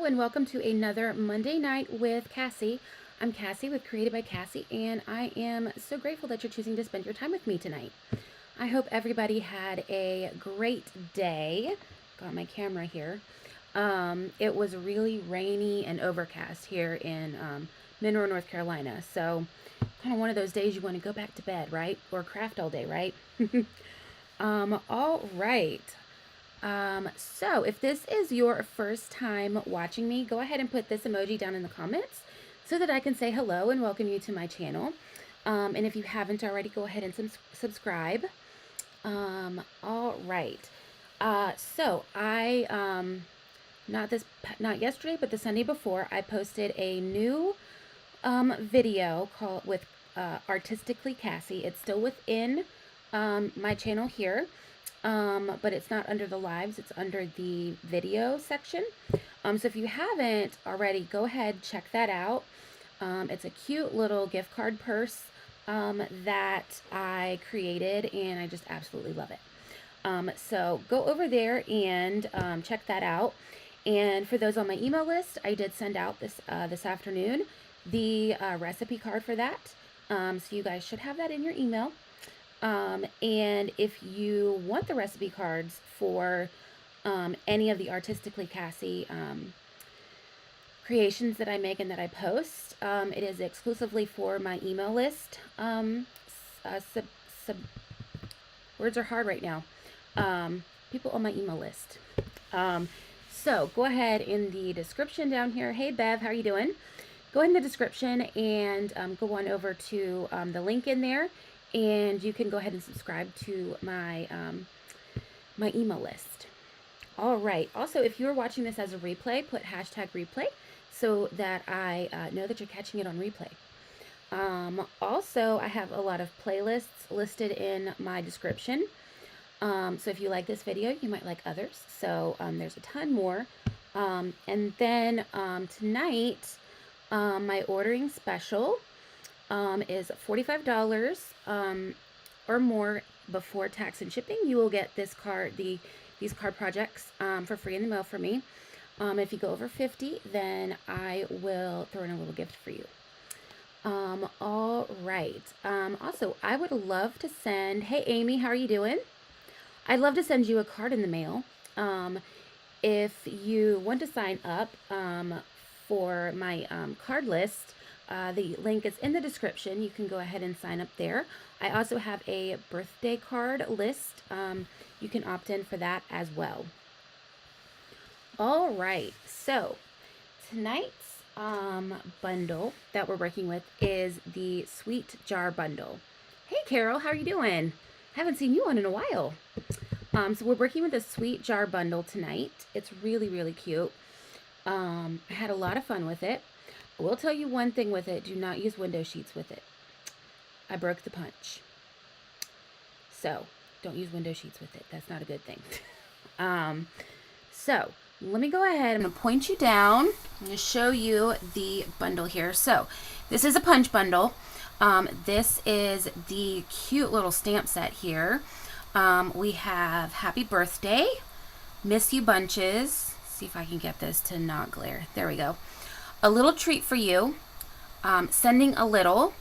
and welcome to another Monday Night with Cassie. I'm Cassie with Created by Cassie, and I am so grateful that you're choosing to spend your time with me tonight. I hope everybody had a great day. Got my camera here. It was really rainy and overcast here in Monroe, North Carolina. So kind of one of those days you want to go back to bed, right? Or craft all day, right? All right. So if this is your first time watching me, go ahead and put this emoji down in the comments so that I can say hello and welcome you to my channel. And if you haven't already, go ahead and subscribe. All right. So I, not yesterday, but the Sunday before, I posted a new, video called with, Artistically Cassie. It's still within, my channel here. But it's not under the lives, it's under the video section. So if you haven't already, go ahead, check that out. It's a cute little gift card purse that I created, and I just absolutely love it. So go over there and check that out. And for those on my email list, I did send out this afternoon the recipe card for that. So you guys should have that in your email. And if you want the recipe cards for any of the Artistically Cassie creations that I make and that I post, it is exclusively for my email list. Words are hard right now. People on my email list. So go ahead in the description down here. Hey Bev, how are you doing? Go ahead in the description and go on over to the link in there. And you can go ahead and subscribe to my my email list. All right. Also, if you're watching this as a replay, put hashtag replay so that I know that you're catching it on replay. Also, I have a lot of playlists listed in my description. So if you like this video, you might like others. So there's a ton more. And then tonight, my ordering special is $45 or more before tax and shipping. You will get this card, these card projects for free in the mail for me. If you go over 50, then I will throw in a little gift for you. All right. Also, I would love to send, hey Amy, how are you doing? I'd love to send you a card in the mail. If you want to sign up for my card list, the link is in the description. You can go ahead and sign up there. I also have a birthday card list. You can opt in for that as well. All right, so tonight's bundle that we're working with is the Sweet Jar Bundle. Hey Carol, how are you doing? Haven't seen you on in a while. So we're working with the Sweet Jar Bundle tonight. It's really, really cute. I had a lot of fun with it. I will tell you one thing with it. Do not use window sheets with it. I broke the punch. So don't use window sheets with it. That's not a good thing. So let me go ahead. I'm going to point you down. I'm going to show you the bundle here. So this is a punch bundle. This is the cute little stamp set here. We have Happy Birthday, Miss You Bunches. See if I can get this to not glare. There we go. A Little Treat for You, Sending a Little,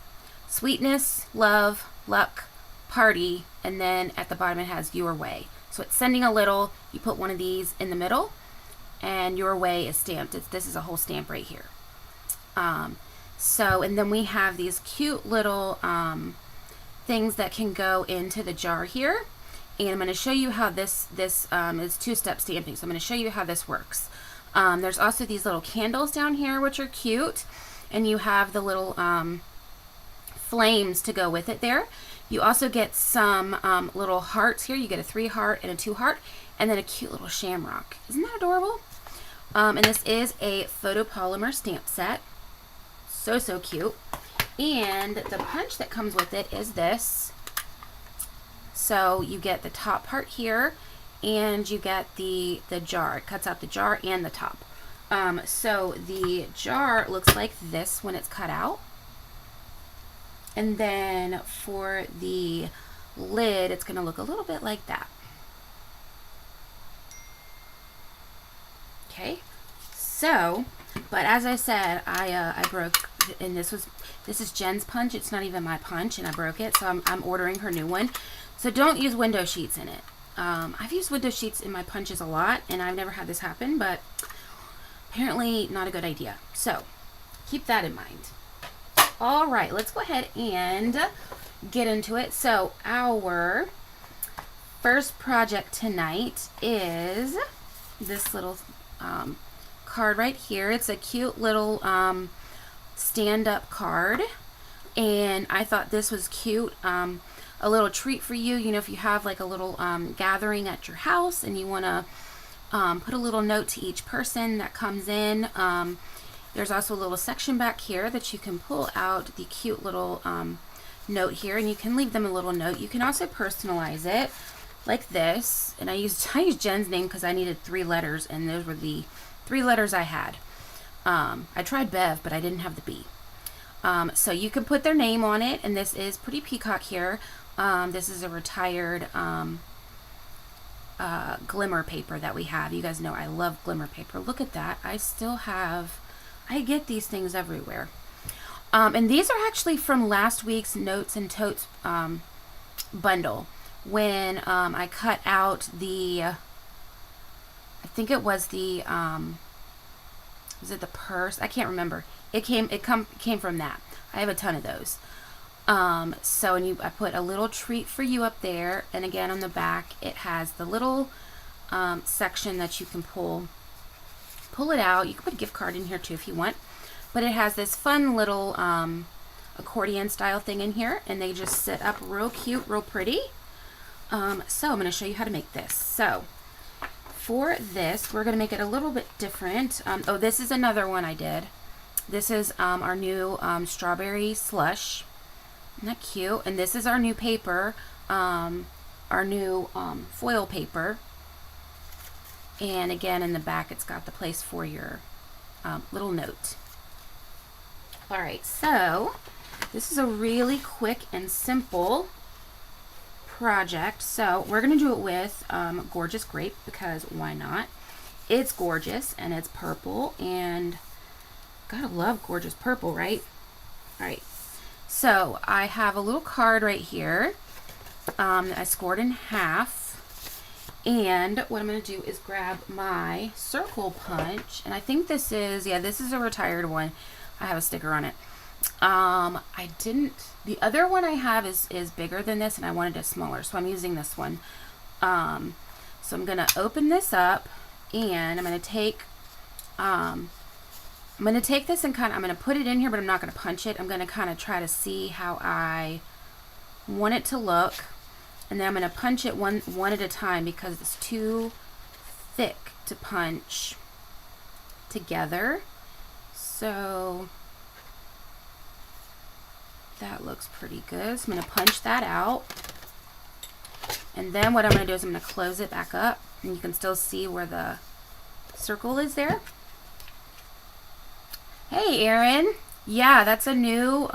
Sweetness, Love, Luck, Party, and then at the bottom it has Your Way. So it's Sending a Little, you put one of these in the middle, and Your Way is stamped. This is a whole stamp right here. And then we have these cute little things that can go into the jar here. And I'm going to show you how this is two-step stamping. So I'm going to show you how this works. There's also these little candles down here, which are cute. And you have the little flames to go with it there. You also get some little hearts here. You get a 3 heart and a 2 heart. And then a cute little shamrock. Isn't that adorable? And this is a photopolymer stamp set. So, so cute. And the punch that comes with it is this. So you get the top part here, and you get the jar. It cuts out the jar and the top. So the jar looks like this when it's cut out. And then for the lid, it's going to look a little bit like that. Okay, So, but as I said, I broke, and this is Jen's punch. It's not even my punch, and I broke it, so I'm ordering her new one. So don't use window sheets in it. I've used window sheets in my punches a lot, and I've never had this happen, but apparently not a good idea. So keep that in mind. All right, let's go ahead and get into it. So our first project tonight is this little card right here. It's a cute little stand-up card, and I thought this was cute. A little treat for you, you know, if you have like a little gathering at your house and you want to put a little note to each person that comes in. There's also a little section back here that you can pull out the cute little note here, and you can leave them a little note. You can also personalize it like this, and I used Jen's name because I needed 3 letters, and those were the 3 letters I had. I tried Bev, but I didn't have the B. So you can put their name on it, and this is Pretty Peacock here. This is a retired glimmer paper that we have. You guys know I love glimmer paper. Look at that. I get these things everywhere. And these are actually from last week's Notes and Totes bundle, when I cut out the, I think it was the, was it the purse? I can't remember. It came from that. I have a ton of those. So, and I put a little treat for you up there, and again on the back it has the little section that you can pull it out. You can put a gift card in here too if you want, but it has this fun little accordion style thing in here, and they just sit up real cute, real pretty. So I'm going to show you how to make this. So for this, we're going to make it a little bit different. Oh, this is another one I did. This is our new strawberry slush. Isn't that cute? And this is our new paper, our new foil paper. And again, in the back, it's got the place for your little note. All right, so this is a really quick and simple project. So we're going to do it with Gorgeous Grape, because why not? It's gorgeous, and it's purple, and gotta love gorgeous purple, right? All right, so I have a little card right here that I scored in half. And what I'm going to do is grab my circle punch, and I think this is, yeah, this is a retired one. I have a sticker on it. The other one I have is bigger than this, and I wanted it smaller, so I'm using this one. So I'm going to open this up, and I'm going to take this and I'm going to put it in here, but I'm not going to punch it. I'm going to kind of try to see how I want it to look. And then I'm going to punch it one at a time, because it's too thick to punch together. So that looks pretty good. So I'm going to punch that out. And then what I'm going to do is I'm going to close it back up, and you can still see where the circle is there. Hey, Erin. Yeah, that's a new,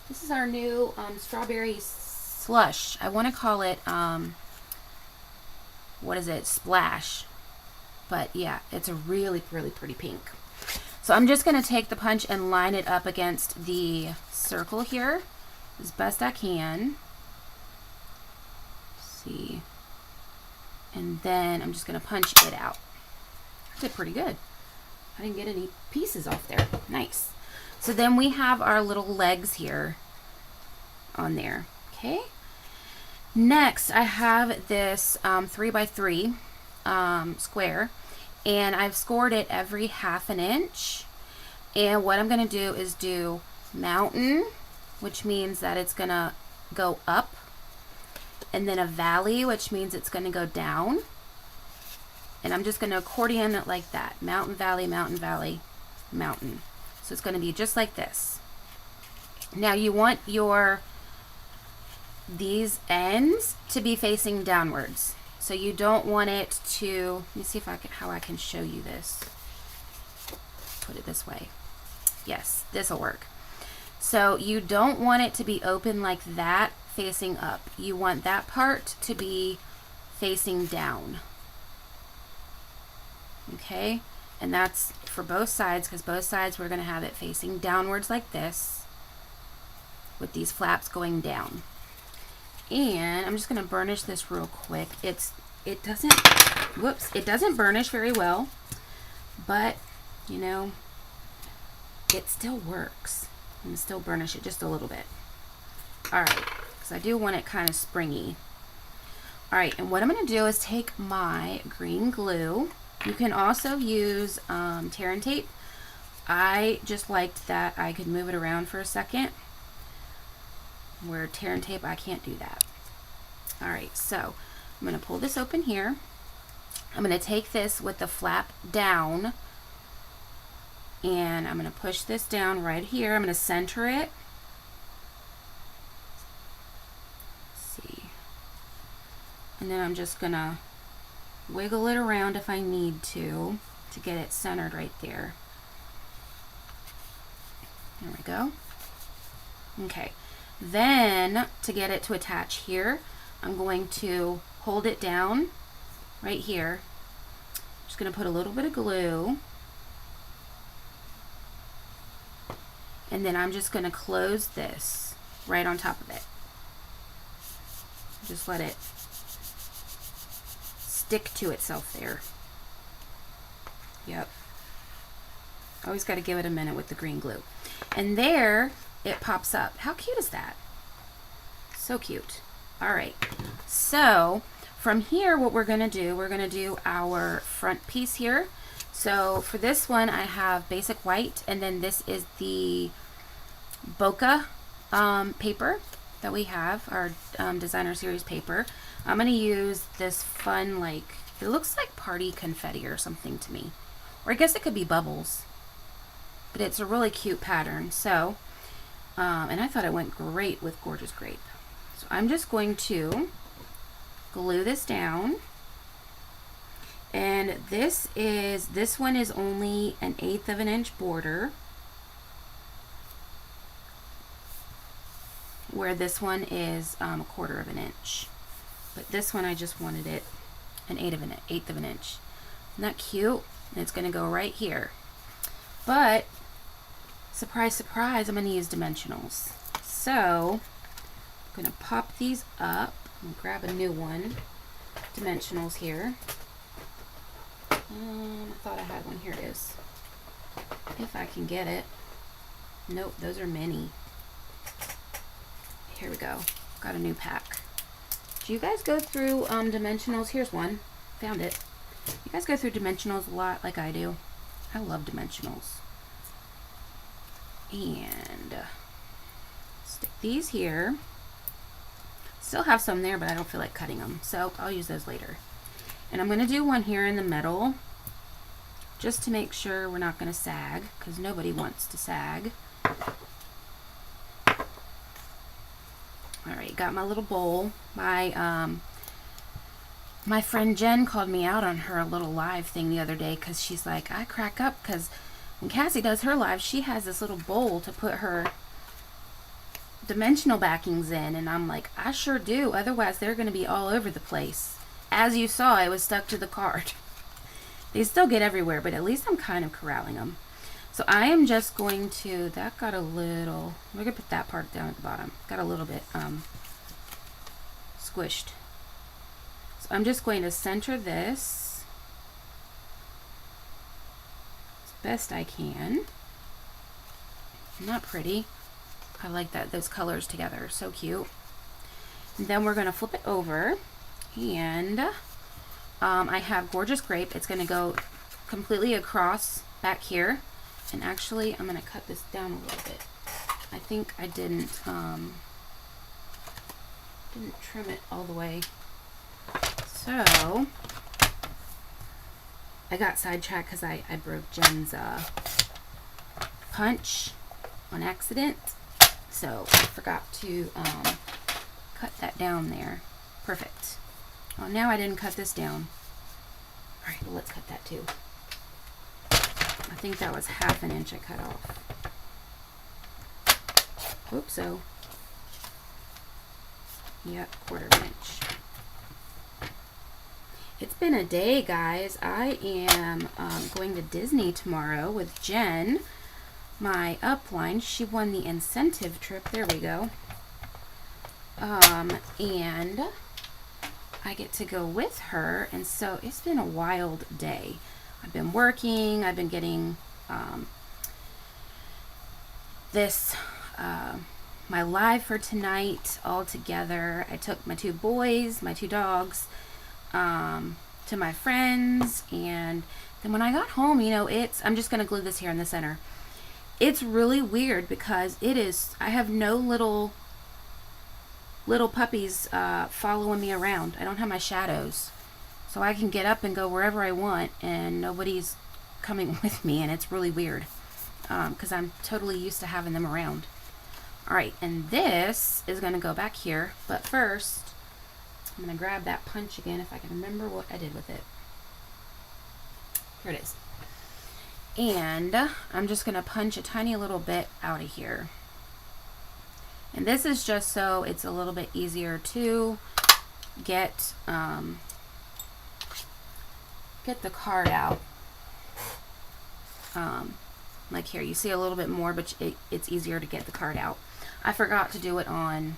this is our new strawberry slush. I want to call it, what is it? Splash. But yeah, it's a really, really pretty pink. So I'm just going to take the punch and line it up against the circle here as best I can. See. And then I'm just going to punch it out. I did pretty good. I didn't get any pieces off there. Nice. So then we have our little legs here on there. Okay. Next, I have this 3x3 square, and I've scored it every ½ inch. And what I'm going to do is do mountain, which means that it's going to go up, and then a valley, which means it's going to go down. And I'm just going to accordion it like that. Mountain, valley, mountain, valley, mountain. So it's going to be just like this. Now you want these ends to be facing downwards. So you don't want it to, let me see if how I can show you this. Put it this way. Yes, this will work. So you don't want it to be open like that, facing up. You want that part to be facing down. Okay, And that's for both sides, because both sides we're going to have it facing downwards like this with these flaps going down. And I'm just going to burnish this real quick. It doesn't burnish very well, but you know, it still works. I'm going to still burnish it just a little bit. All right, because I do want it kind of springy. All right, and what I'm going to do is take my green glue. You can also use tear and tape. I just liked that I could move it around for a second. Where tear and tape, I can't do that. All right, so I'm going to pull this open here. I'm going to take this with the flap down, and I'm going to push this down right here. I'm going to center it. Let's see. And then I'm just going to wiggle it around if I need to get it centered right there. There we go. Okay. Then to get it to attach here, I'm going to hold it down right here. Just going to put a little bit of glue. And then I'm just going to close this right on top of it. Just let it stick to itself there. Yep. Always got to give it a minute with the green glue. And there it pops up. How cute is that? So cute. All right. So from here, what we're going to do our front piece here. So for this one, I have basic white, and then this is the bokeh paper that we have, our designer series paper. I'm going to use this fun, like, it looks like party confetti or something to me. Or I guess it could be bubbles. But it's a really cute pattern. So, and I thought it went great with Gorgeous Grape. So I'm just going to glue this down. And this one is only 1/8 of an inch border, where this one is 1/4 of an inch. But this one I just wanted it 1/8 of an inch. Isn't that cute? And it's going to go right here. But surprise, surprise, I'm going to use dimensionals. So I'm going to pop these up and grab a new one. Dimensionals here. I thought I had one. Here it is. If I can get it. Nope, those are mini. Here we go. Got a new pack. Do you guys go through dimensionals? Here's one. Found it. You guys go through dimensionals a lot like I do. I love dimensionals. And stick these here. Still have some there, but I don't feel like cutting them, so I'll use those later. And I'm going to do one here in the middle, just to make sure we're not going to sag, because nobody wants to sag. Alright, got my little bowl. My friend Jen called me out on her little live thing the other day, because she's like, I crack up, because when Cassie does her live, she has this little bowl to put her dimensional backings in, and I'm like, I sure do, otherwise they're going to be all over the place. As you saw, it was stuck to the card. They still get everywhere, but at least I'm kind of corralling them. So I am just going to, that got a little, we're going to put that part down at the bottom. Got a little bit squished. So I'm just going to center this as best I can. Not pretty. I like that, those colors together, so cute. And then we're going to flip it over, and I have Gorgeous Grape. It's going to go completely across back here, and actually I'm going to cut this down a little bit. I think I didn't trim it all the way, so I got sidetracked because I broke Jen's punch on accident. So I forgot to cut that down there. Perfect. Well, now I didn't cut this down. All right, well, let's cut that too. I think that was 1/2 inch I cut off. Oops, so. Yep, 1/4 inch. It's been a day, guys. I am going to Disney tomorrow with Jen, my upline. She won the incentive trip. There we go. And I get to go with her, and so it's been a wild day. I've been working. I've been getting my live for tonight all together. I took my two boys, my two dogs, to my friends, and then when I got home, you know, I'm just gonna glue this here in the center. It's really weird because I have no little puppies following me around. I don't have my shadows, so I can get up and go wherever I want, and nobody's coming with me, and it's really weird because I'm totally used to having them around. All right, and this is gonna go back here, but first I'm going to grab that punch again if I can remember what I did with it. Here it is. And I'm just going to punch a tiny little bit out of here. And this is just so it's a little bit easier to get the card out. Like here, you see a little bit more, but it's easier to get the card out. I forgot to do it on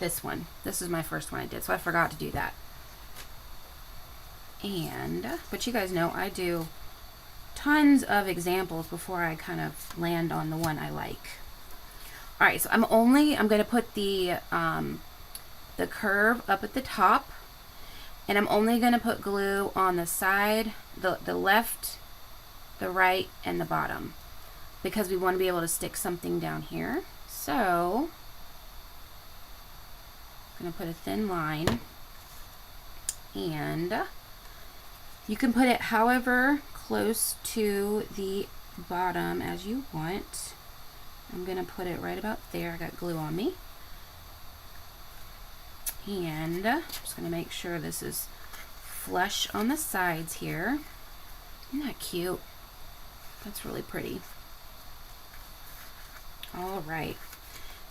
this one. This is my first one I did, so I forgot to do that. But you guys know I do tons of examples before I kind of land on the one I like. All right, so I'm going to put the curve up at the top, and I'm only going to put glue on the side, the left, the right, and the bottom, because we want to be able to stick something down here. So I'm going to put a thin line, and you can put it however close to the bottom as you want. I'm going to put it right about there. I got glue on me, and I'm just going to make sure this is flush on the sides here. Isn't that cute? That's really pretty. All right,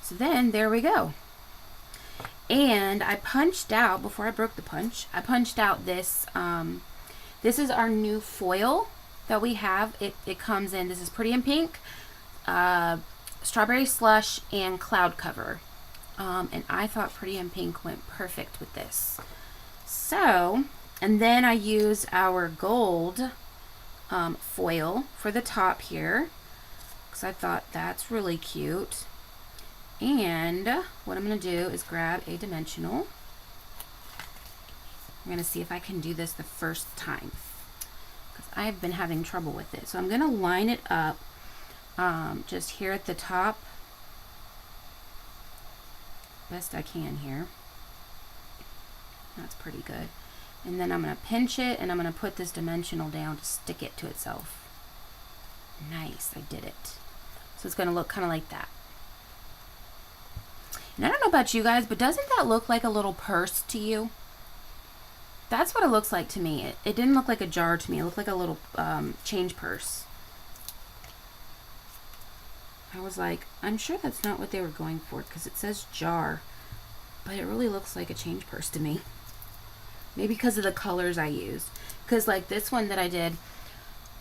so then there we go. And I punched out, before I broke the punch, I punched out this, this is our new foil that we have. It comes in, this is Pretty in Pink, Strawberry Slush, and Cloud Cover. And I thought Pretty in Pink went perfect with this. So, and then I use our gold foil for the top here, because I thought that's really cute. And what I'm going to do is grab a dimensional. I'm going to see if I can do this the first time, because I've been having trouble with it. So I'm going to line it up just here at the top, best I can here. That's pretty good. And then I'm going to pinch it, and I'm going to put this dimensional down to stick it to itself. Nice, I did it. So it's going to look kind of like that. And I don't know about you guys, but doesn't that look like a little purse to you? That's what it looks like to me. It didn't look like a jar to me. It looked like a little change purse. I was like, I'm sure that's not what they were going for, because it says jar, but it really looks like a change purse to me. Maybe because of the colors I used. Because like this one that I did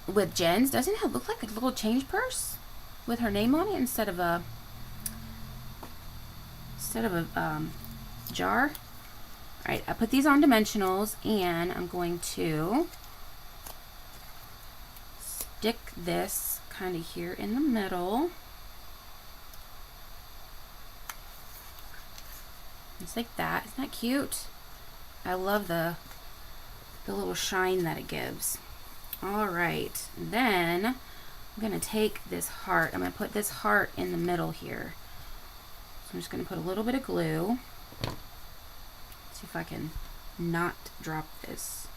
with Jen's, doesn't it look like a little change purse with her name on it instead of a jar? All right, I put these on dimensionals, and I'm going to stick this kind of here in the middle. Just like that. Isn't that cute? I love the little shine that it gives. All right, then I'm going to take this heart. I'm going to put this heart in the middle here. So I'm just going to put a little bit of glue. See if I can not drop this.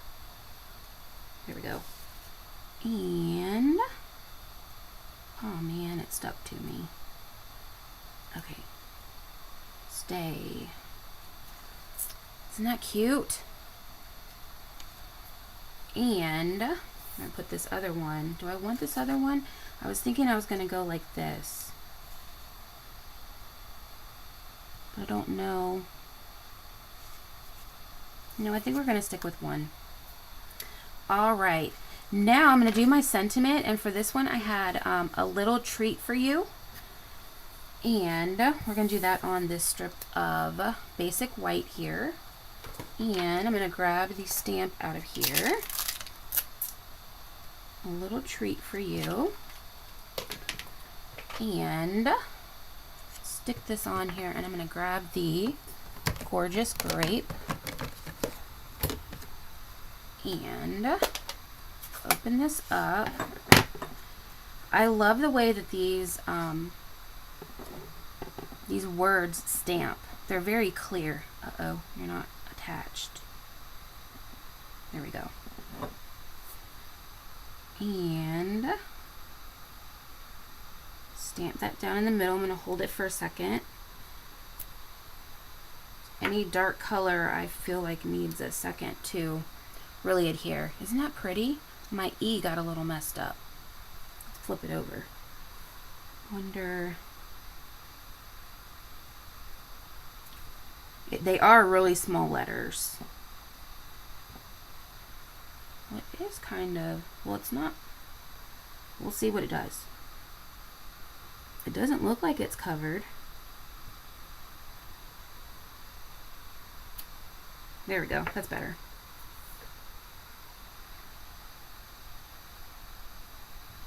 There we go. And, oh man, it stuck to me. Okay. Stay. Isn't that cute? And I'm going to put this other one. Do I want this other one? I was thinking I was going to go like this. But I don't know. No, I think we're going to stick with one. All right. Now I'm going to do my sentiment, and for this one I had a little treat for you. And we're going to do that on this strip of basic white here. And I'm going to grab the stamp out of here. A little treat for you. And stick this on here, and I'm going to grab the gorgeous grape and open this up. I love the way that these words stamp. They're very clear. Uh-oh, you're not attached. There we go. And stamp that down in the middle. I'm going to hold it for a second. Any dark color I feel like needs a second to really adhere. Isn't that pretty? My E got a little messed up. Let's flip it over. Wonder... They are really small letters. Well, it is kind of... Well, it's not... We'll see what it does. It doesn't look like it's covered. There we go. That's better.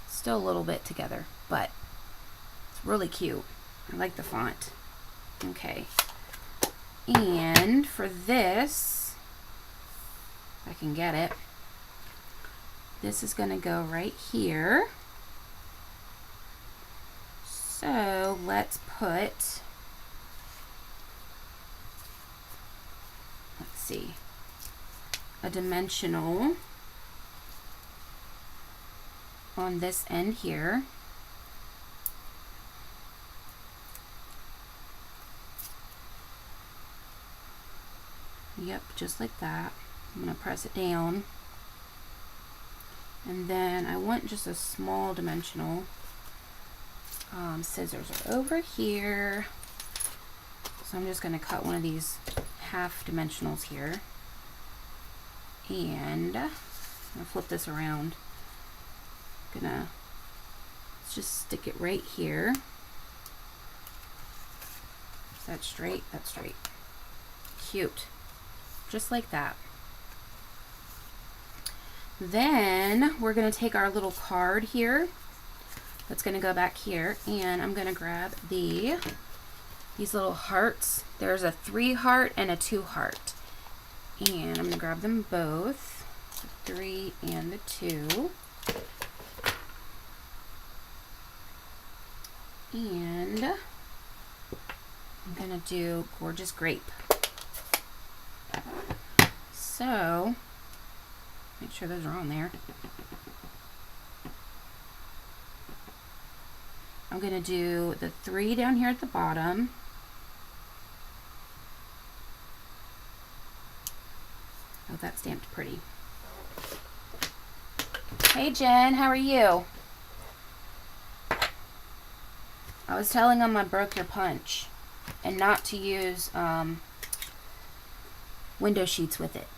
Still a little bit together, but it's really cute. I like the font. Okay. And for this, if I can get it, this is going to go right here. So let's put, let's see, a dimensional on this end here. Yep, just like that. I'm going to press it down. And then I want just a small dimensional. Scissors are over here. So I'm just going to cut one of these half dimensionals here. And I'm going to flip this around. Let's just stick it right here. Is that straight? That's straight. Cute. Just like that. Then we're going to take our little card here. That's going to go back here, and I'm going to grab these little hearts. There's a 3 heart and a 2 heart. And I'm going to grab them both, the 3 and the 2. And I'm going to do gorgeous grape. So, make sure those are on there. I'm going to do the 3 down here at the bottom. Oh, that stamped pretty. Hey Jen, how are you? I was telling them I broke your punch and not to use window sheets with it.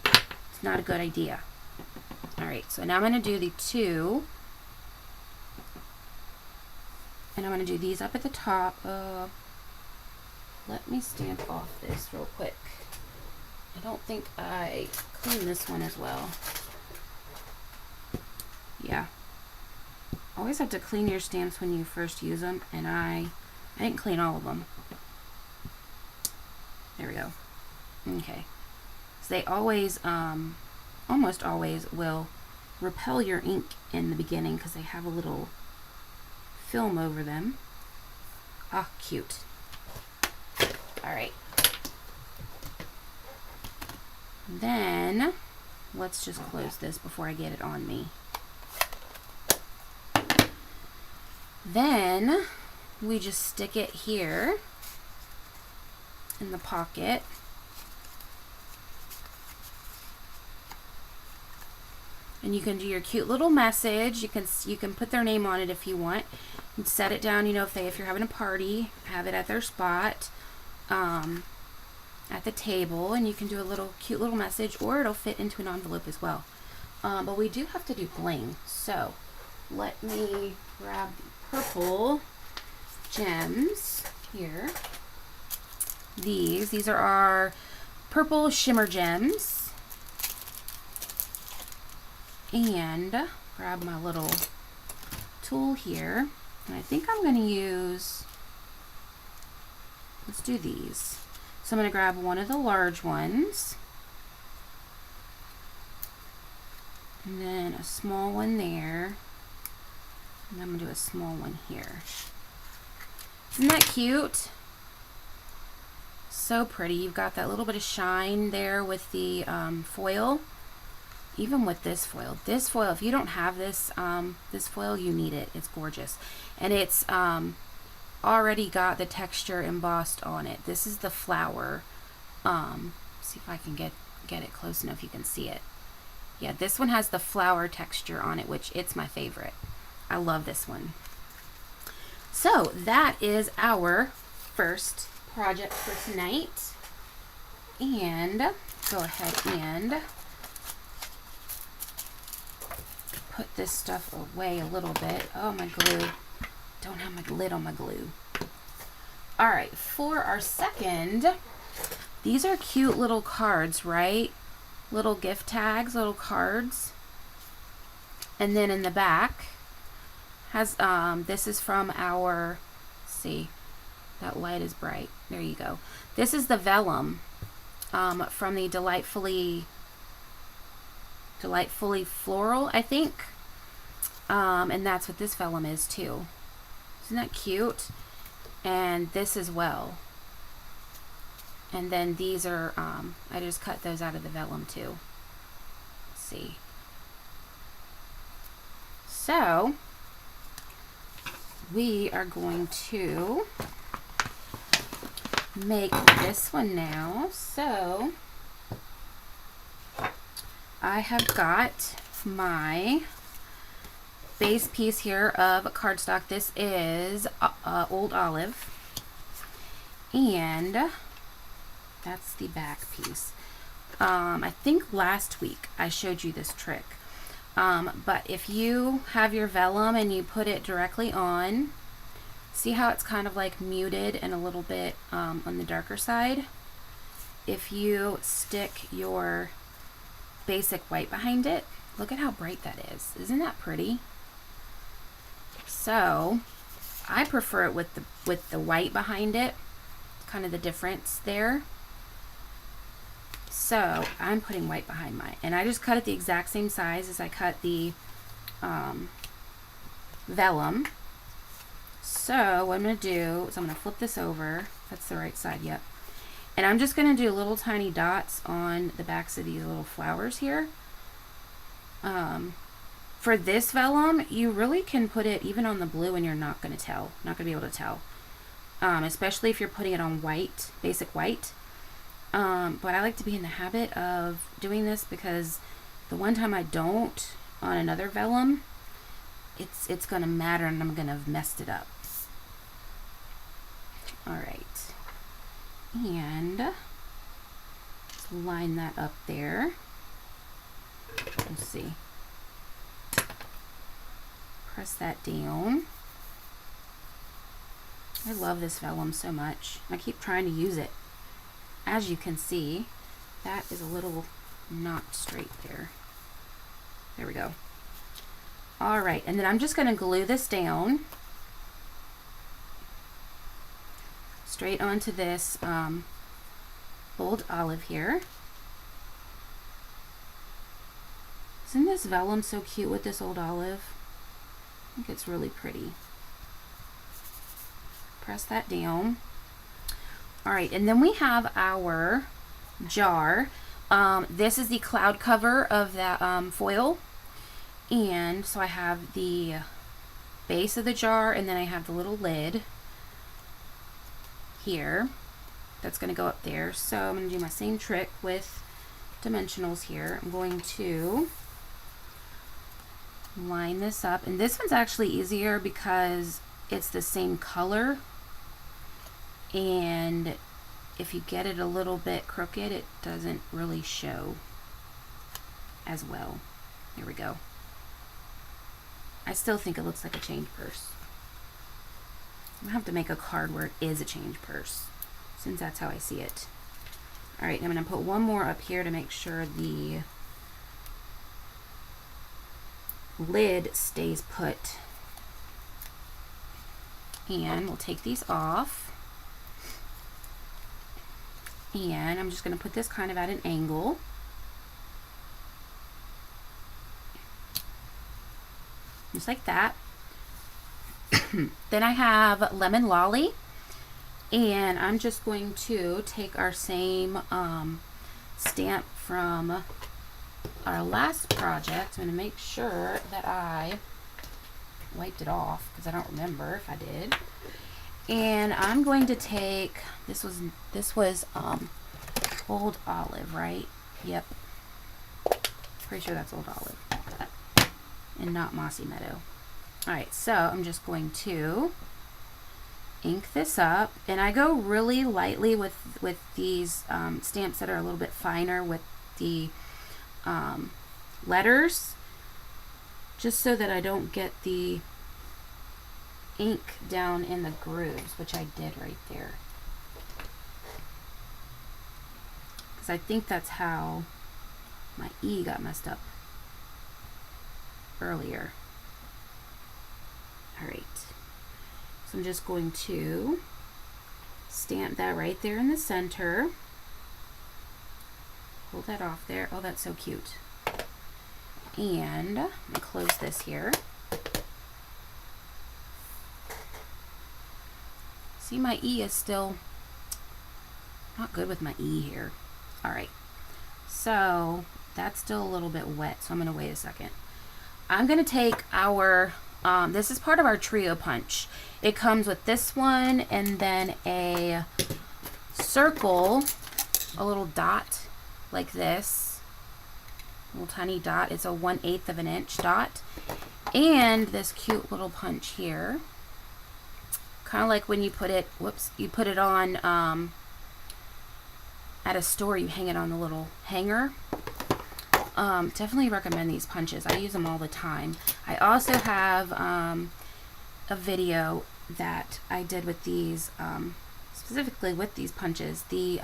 It's not a good idea. Alright, so now I'm going to do the 2. And I'm going to do these up at the top. Let me stamp off this real quick. I don't think I cleaned this one as well. Yeah. Always have to clean your stamps when you first use them, and I didn't clean all of them. There we go. Okay. So they always, almost always will repel your ink in the beginning because they have a little film over them. Ah, cute. Alright. Then, let's just close this before I get it on me. Then, we just stick it here in the pocket. And you can do your cute little message. You can put their name on it if you want. You can set it down, you know, if you're having a party, have it at their spot. at the table, and you can do a little cute little message, or it'll fit into an envelope as well. But we do have to do bling, so let me grab the purple gems here. These are our purple shimmer gems. And grab my little tool here. And I think I'm going to use, let's do these. So I'm going to grab one of the large ones. And then a small one there. And I'm going to do a small one here. Isn't that cute? So pretty. You've got that little bit of shine there with the foil. Even with this foil, if you don't have this this foil, you need it. It's gorgeous, and it's already got the texture embossed on it. This is the flower. See if I can get it close enough you can see it. Yeah, this one has the flower texture on it, which it's my favorite. I love this one. So that is our first project for tonight, and go ahead and put this stuff away a little bit. Oh, my glue. Don't have my lid on my glue. All right, for our second, these are cute little cards, right? Little gift tags, little cards. And then in the back has, this is from our, see, that light is bright. There you go. This is the vellum from the Delightfully Floral, I think. And that's what this vellum is too. Isn't that cute? And this as well. And then these are, I just cut those out of the vellum too. Let's see. So, we are going to make this one now. So, I have got my base piece here of cardstock. This is Old Olive, and that's the back piece. I think last week I showed you this trick, but if you have your vellum and you put it directly on, see how it's kind of like muted and a little bit on the darker side? If you stick your basic white behind it, look at how bright that is. Isn't that pretty? So I prefer it with the white behind it, kind of the difference there. So I'm putting white behind mine, and I just cut it the exact same size as I cut the vellum. So what I'm going to do is I'm going to flip this over. That's the right side, yep. And I'm just going to do little tiny dots on the backs of these little flowers here. For this vellum, you really can put it even on the blue and you're not going to tell. Not going to be able to tell. Especially if you're putting it on white, basic white. But I like to be in the habit of doing this because the one time I don't on another vellum, it's going to matter and I'm going to have messed it up. Alright. And let's line that up there. Let's see. Press that down. I love this vellum so much. I keep trying to use it. As you can see, that is a little not straight there. There we go. Alright, and then I'm just going to glue this down straight onto this Old Olive here. Isn't this vellum so cute with this Old Olive? I think it's really pretty. Press that down. Alright, and then we have our jar. This is the cloud cover of that foil. And so I have the base of the jar, and then I have the little lid here that's going to go up there. So I'm going to do my same trick with dimensionals here. I'm going to line this up, and this one's actually easier because it's the same color and if you get it a little bit crooked, it doesn't really show as well. There we go. I still think it looks like a change purse. I'm gonna have to make a card where it is a change purse, since that's how I see it. All right, I'm gonna put one more up here to make sure the lid stays put. And we'll take these off. And I'm just gonna put this kind of at an angle. Just like that. Then I have Lemon Lolly, and I'm just going to take our same stamp from our last project. I'm going to make sure that I wiped it off because I don't remember if I did. And I'm going to take, this was Old Olive, right? Yep. Pretty sure that's Old Olive and not Mossy Meadow. Alright, so I'm just going to ink this up, and I go really lightly with these stamps that are a little bit finer with the letters, just so that I don't get the ink down in the grooves, which I did right there. Because I think that's how my E got messed up earlier. Alright, so I'm just going to stamp that right there in the center. Pull that off there. Oh, that's so cute. And I'm going to close this here. See, my E is still not good with my E here. Alright, so that's still a little bit wet, so I'm going to wait a second. I'm going to take our this is part of our trio punch. It comes with this one and then a circle, a little dot like this, a little tiny dot. It's a 1/8 of an inch dot, and this cute little punch here, kind of like when you put it, you put it on at a store. You hang it on the little hanger. Definitely recommend these punches. I use them all the time. I also have a video that I did with these, specifically with these punches, the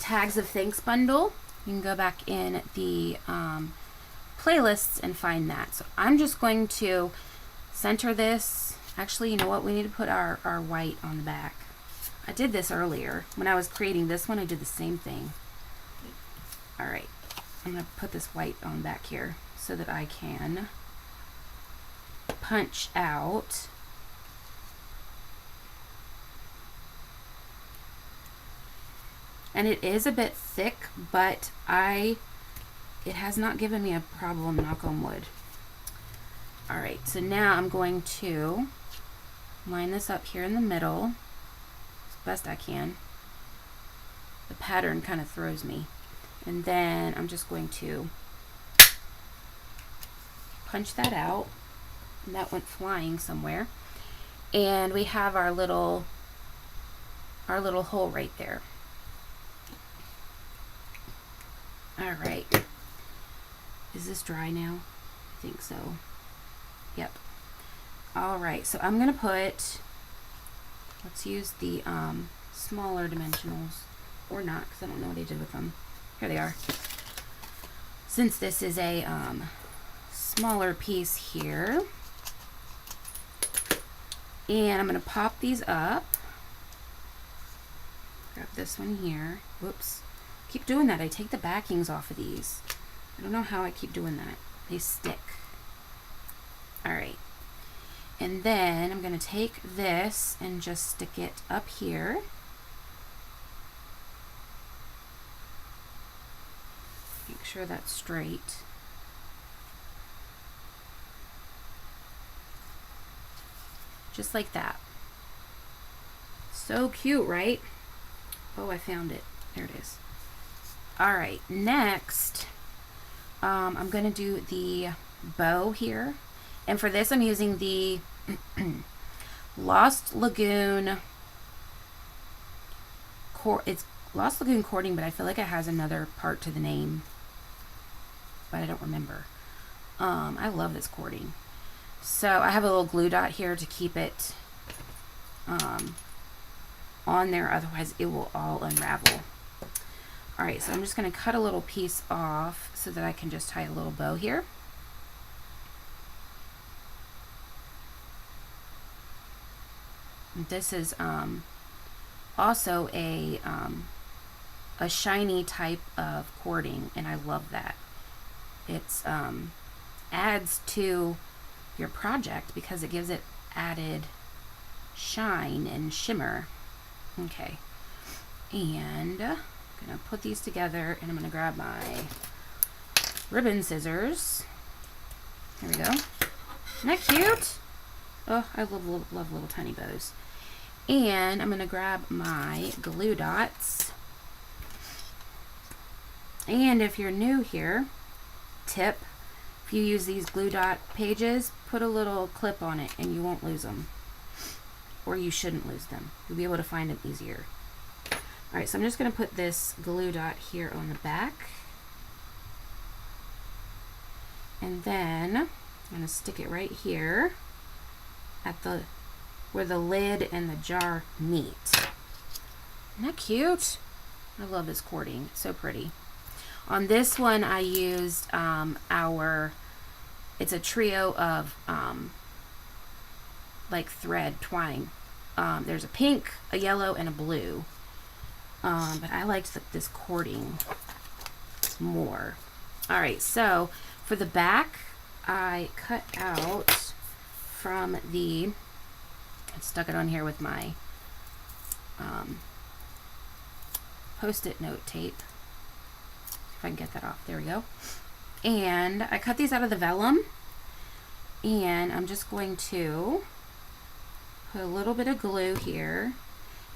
Tags of Thanks bundle. You can go back in the playlists and find that. So I'm just going to center this. Actually, you know what? We need to put our white on the back. I did this earlier. When I was creating this one, I did the same thing. Alright. I'm going to put this white on back here so that I can punch out and it is a bit thick, but it has not given me a problem, knock on wood. Alright, so now I'm going to line this up here in the middle as best I can. The pattern kind of throws me. And then I'm just going to punch that out. And that went flying somewhere. And we have our little hole right there. Alright. Is this dry now? I think so. Yep. Alright, so I'm going to put, let's use the smaller dimensionals. Or not, because I don't know what I did with them. Here they are. Since this is a smaller piece here, and I'm going to pop these up. Grab this one here. Whoops. Keep doing that. I take the backings off of these. I don't know how I keep doing that. They stick. Alright. And then I'm going to take this and just stick it up here. Make sure that's straight. Just like that. So cute, right? Oh, I found it. There it is. Alright, next, I'm going to do the bow here. And for this, I'm using the Lost Lagoon it's Lost Lagoon Cording, but I feel like it has another part to the name, but I don't remember. I love this cording. So I have a little glue dot here to keep it on there, otherwise it will all unravel. All right, so I'm just going to cut a little piece off so that I can just tie a little bow here. This is also a shiny type of cording, and I love that. It's adds to your project because it gives it added shine and shimmer. Okay, and I'm gonna put these together, and I'm gonna grab my ribbon scissors. Here we go. Isn't that cute? Oh, I love little tiny bows. And I'm gonna grab my glue dots. And if you're new here, tip, if you use these glue dot pages, put a little clip on it and you won't lose them. Or you shouldn't lose them. You'll be able to find them easier. Alright, so I'm just going to put this glue dot here on the back. And then I'm going to stick it right here at where the lid and the jar meet. Isn't that cute? I love this cording. It's so pretty. On this one I used it's a trio of like thread twine. There's a pink, a yellow, and a blue. But I liked this cording more. Alright, so for the back, I cut out from I stuck it on here with my Post-it note tape. If I can get that off. There we go. And I cut these out of the vellum, and I'm just going to put a little bit of glue here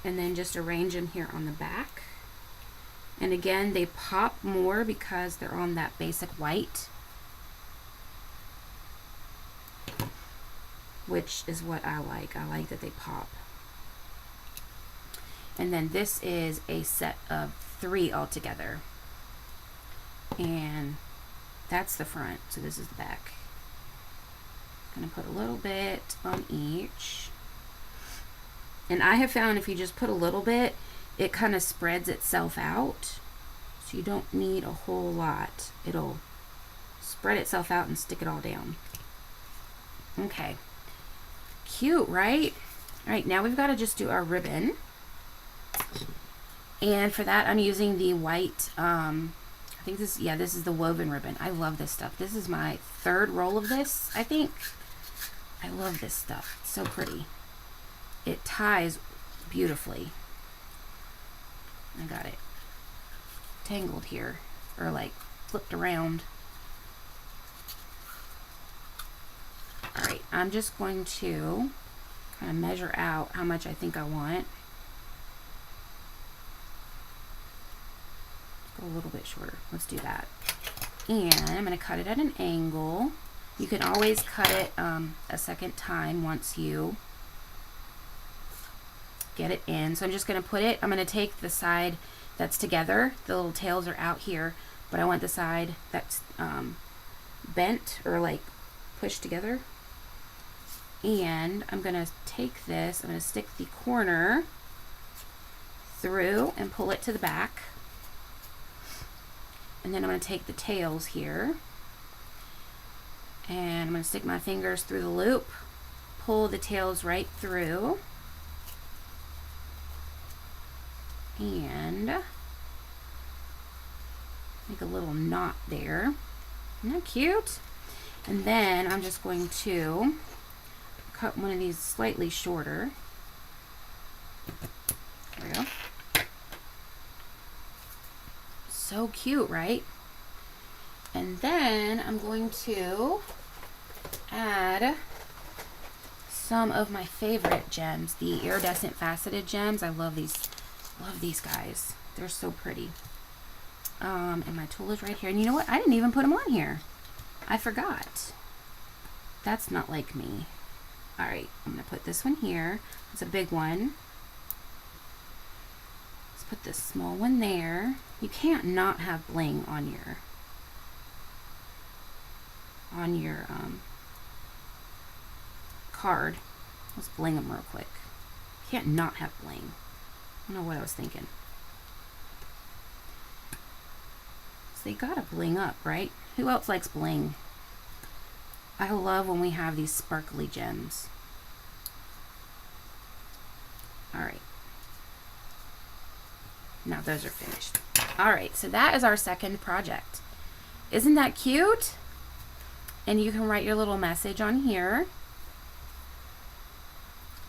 and then just arrange them here on the back. And again, they pop more because they're on that basic white, which is what I like. I like that they pop. And then this is a set of 3 altogether. And that's the front, so this is the back. I'm gonna put a little bit on each. And I have found if you just put a little bit, it kind of spreads itself out. So you don't need a whole lot. It'll spread itself out and stick it all down. Okay. Cute, right? All right, now we've got to just do our ribbon. And for that, I'm using the white, I think this is the woven ribbon. I love this stuff. This is my 3rd roll of this, I think. I love this stuff. It's so pretty. It ties beautifully. I got it tangled here, or like flipped around. Alright, I'm just going to kind of measure out how much I think I want. Go a little bit shorter. Let's do that. And I'm going to cut it at an angle. You can always cut it a second time once you get it in. So I'm just going to put it, I'm going to take the side that's together. The little tails are out here, but I want the side that's bent or like pushed together. And I'm going to take this, I'm going to stick the corner through and pull it to the back. And then I'm going to take the tails here, and I'm going to stick my fingers through the loop, pull the tails right through, and make a little knot there. Isn't that cute? And then I'm just going to cut one of these slightly shorter. There we go. So cute, right? And then I'm going to add some of my favorite gems, the iridescent faceted gems. I love these guys. They're so pretty. And my tool is right here. And you know what? I didn't even put them on here. I forgot. That's not like me. All right, I'm gonna put this one here. It's a big one. It's put this small one there. You can't not have bling on your card. Let's bling them real quick. You can't not have bling. I don't know what I was thinking. So they gotta bling up, right? Who else likes bling? I love when we have these sparkly gems. All right. Now those are finished. All right, so that is our second project. Isn't that cute? And you can write your little message on here.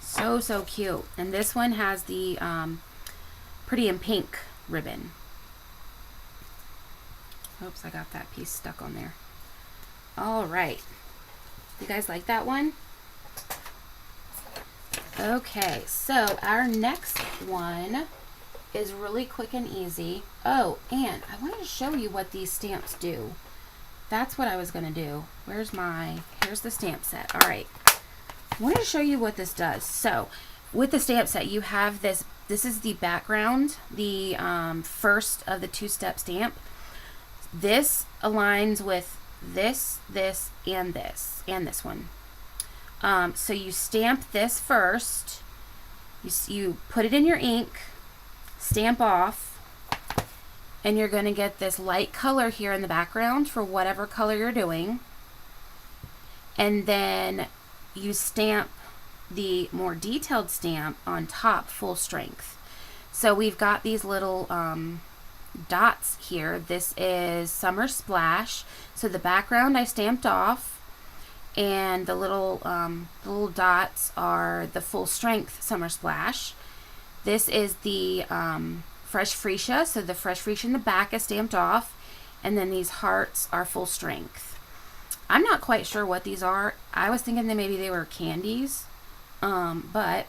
So, so cute. And this one has the pretty in pink ribbon. Oops, I got that piece stuck on there. All right. You guys like that one? Okay, so our next one is really quick and easy. Oh, and I wanted to show you what these stamps do. That's what I was going to do. Here's the stamp set. All right. I wanted to show you what this does. So, with the stamp set, you have this. This is the background, the first of the two-step stamp. This aligns with this, and this one. So you stamp this first. You put it in your ink, stamp off, and you're going to get this light color here in the background for whatever color you're doing. And then you stamp the more detailed stamp on top, full strength. So we've got these little dots here. This is Summer Splash. So the background I stamped off, and the little dots are the full strength Summer Splash. This is the Fresh Freesia. So the Fresh Freesia in the back is stamped off, and then these hearts are full strength. I'm not quite sure what these are. I was thinking that maybe they were candies, but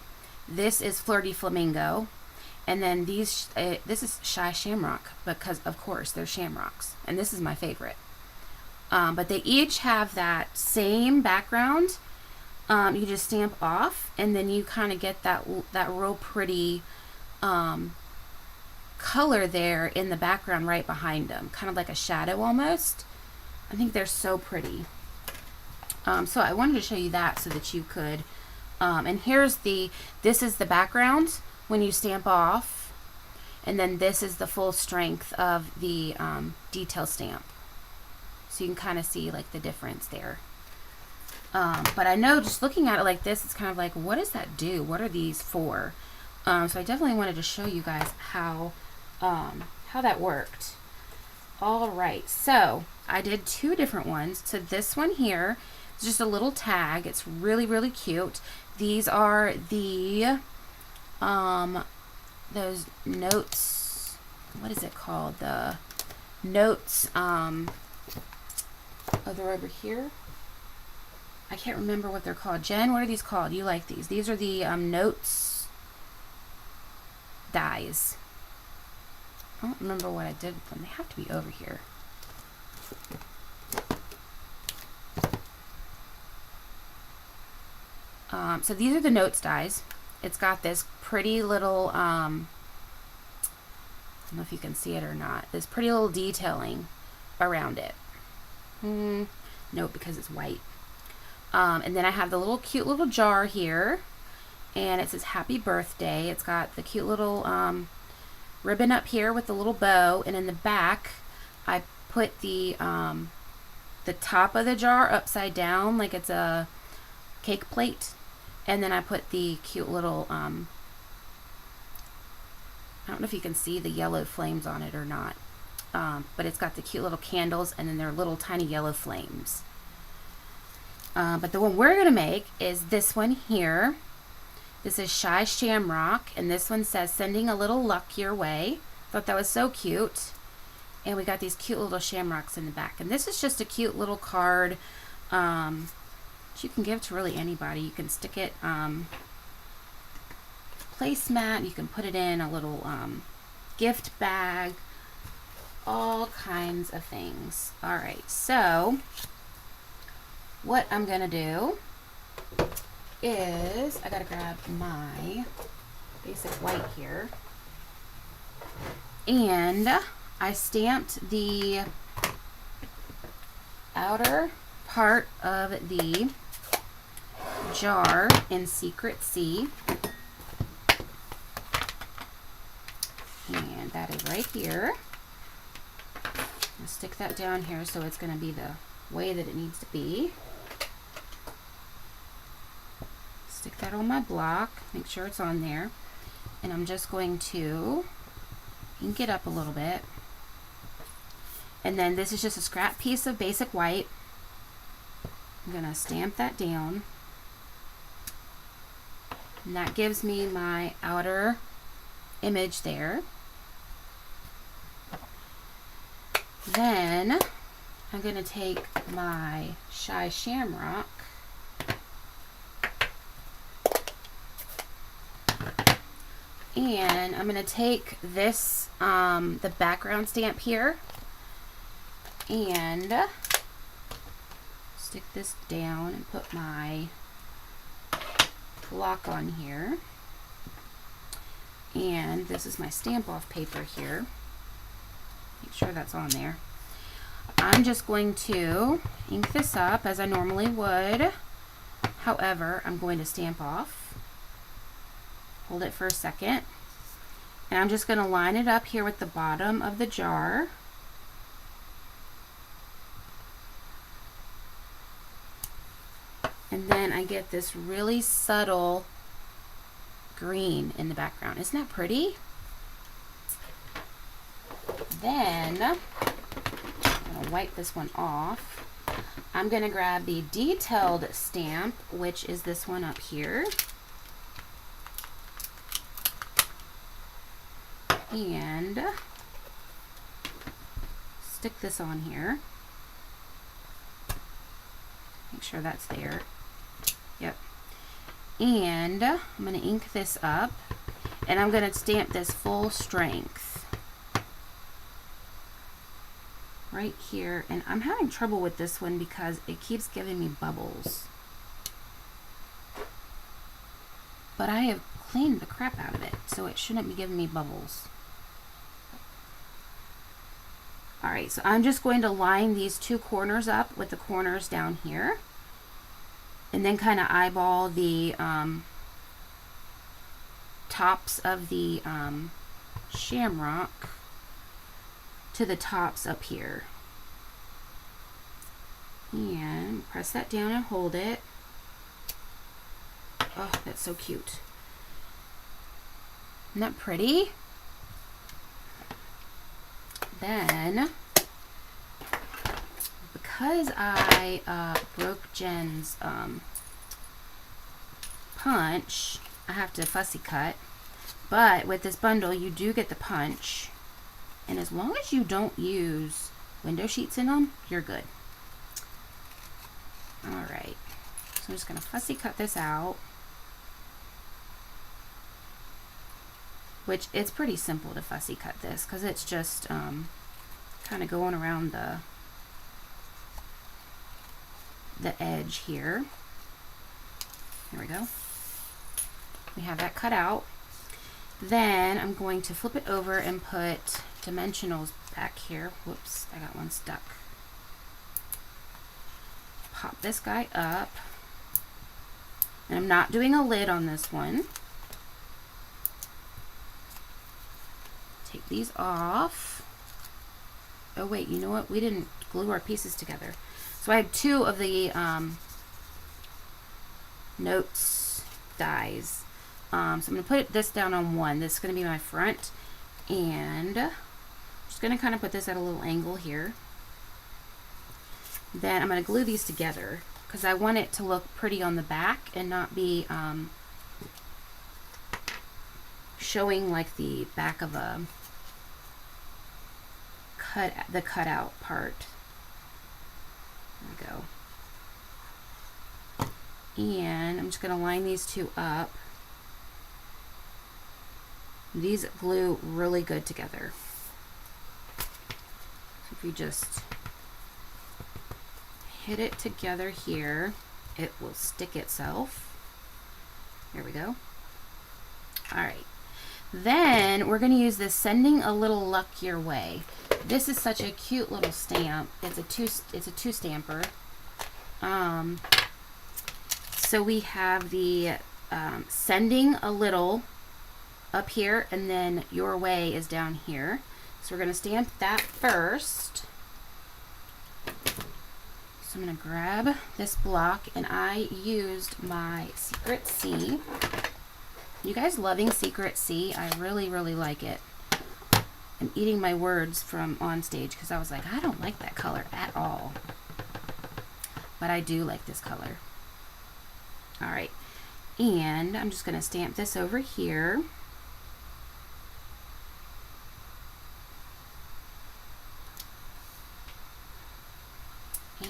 this is Flirty Flamingo. And then these, this is Shy Shamrock, because of course they're shamrocks, and this is my favorite. But they each have that same background. You just stamp off, and then you kind of get that real pretty color there in the background right behind them, kind of like a shadow almost. I think they're so pretty. So I wanted to show you that so that you could. And this is the background when you stamp off, and then this is the full strength of the detail stamp. So you can kind of see like the difference there. But I know just looking at it like this, it's kind of like, what does that do? What are these for? So I definitely wanted to show you guys how that worked. All right, so I did two different ones. So this one here is just a little tag. It's really, really cute. These are the those notes. What is it called? The notes. Oh, they're over here. I can't remember what they're called. Jen, what are these called? You like these? These are the notes dies. I don't remember what I did with them. They have to be over here. So these are the notes dies. It's got this pretty little, I don't know if you can see it or not, this pretty little detailing around it. No, because it's white. And then I have the little cute little jar here, and it says happy birthday. It's got the cute little ribbon up here with the little bow, and in the back I put the top of the jar upside down like it's a cake plate, and then I put the cute little I don't know if you can see the yellow flames on it or not, but it's got the cute little candles, and then they're little tiny yellow flames. But the one we're going to make is this one here. This is Shy Shamrock, and this one says sending a little luck your way. Thought that was so cute. And we got these cute little shamrocks in the back. And this is just a cute little card that you can give to really anybody. You can stick it placemat. You can put it in a little gift bag. All kinds of things. All right, so what I'm gonna do is I gotta grab my basic white here. And I stamped the outer part of the jar in Secret C. And that is right here. I'll stick that down here so it's going to be the way that it needs to be. Stick that on my block, make sure it's on there. And I'm just going to ink it up a little bit. And then this is just a scrap piece of basic white. I'm going to stamp that down. And that gives me my outer image there. Then I'm going to take my Shy Shamrock and I'm going to take this, the background stamp here, and stick this down and put my block on here. And this is my stamp off paper here. Make sure that's on there. I'm just going to ink this up as I normally would. However, I'm going to stamp off. Hold it for a second. And I'm just going to line it up here with the bottom of the jar. And then I get this really subtle green in the background. Isn't that pretty? Then I'm going to wipe this one off. I'm going to grab the detailed stamp, which is this one up here. And stick this on here. Make sure that's there. Yep. And I'm going to ink this up, and I'm going to stamp this full strength right here. And I'm having trouble with this one because it keeps giving me bubbles, but I have cleaned the crap out of it, so it shouldn't be giving me bubbles. Alright, so I'm just going to line these two corners up with the corners down here, and then kind of eyeball the tops of the shamrock to the tops up here. And press that down and hold it. Oh, that's so cute. Isn't that pretty? Then, because I broke Jen's punch, I have to fussy cut. But with this bundle, you do get the punch. And as long as you don't use window sheets in them, you're good. Alright, so I'm just going to fussy cut this out. Which, it's pretty simple to fussy cut this, because it's just kind of going around the edge here. There we go. We have that cut out. Then I'm going to flip it over and put dimensionals back here. Whoops, I got one stuck. Pop this guy up. And I'm not doing a lid on this one. Take these off. Oh wait, you know what? We didn't glue our pieces together. So I have two of the notes dies. So I'm going to put this down on one. This is going to be my front. And I'm just going to kind of put this at a little angle here. Then I'm going to glue these together because I want it to look pretty on the back and not be showing like the back of a cutout part. There we go. And I'm just going to line these two up. These glue really good together. So if you just hit it together here, it will stick itself. There we go. Alright. Then we're going to use this Sending a Little Luck Your Way. This is such a cute little stamp. It's a two stamper. So we have the Sending a Little up here, and then Your Way is down here. So we're going to stamp that first. So I'm going to grab this block, and I used my Secret C. You guys loving Secret C? I really, really like it. I'm eating my words from on stage because I was like, I don't like that color at all. But I do like this color. All right. And I'm just going to stamp this over here.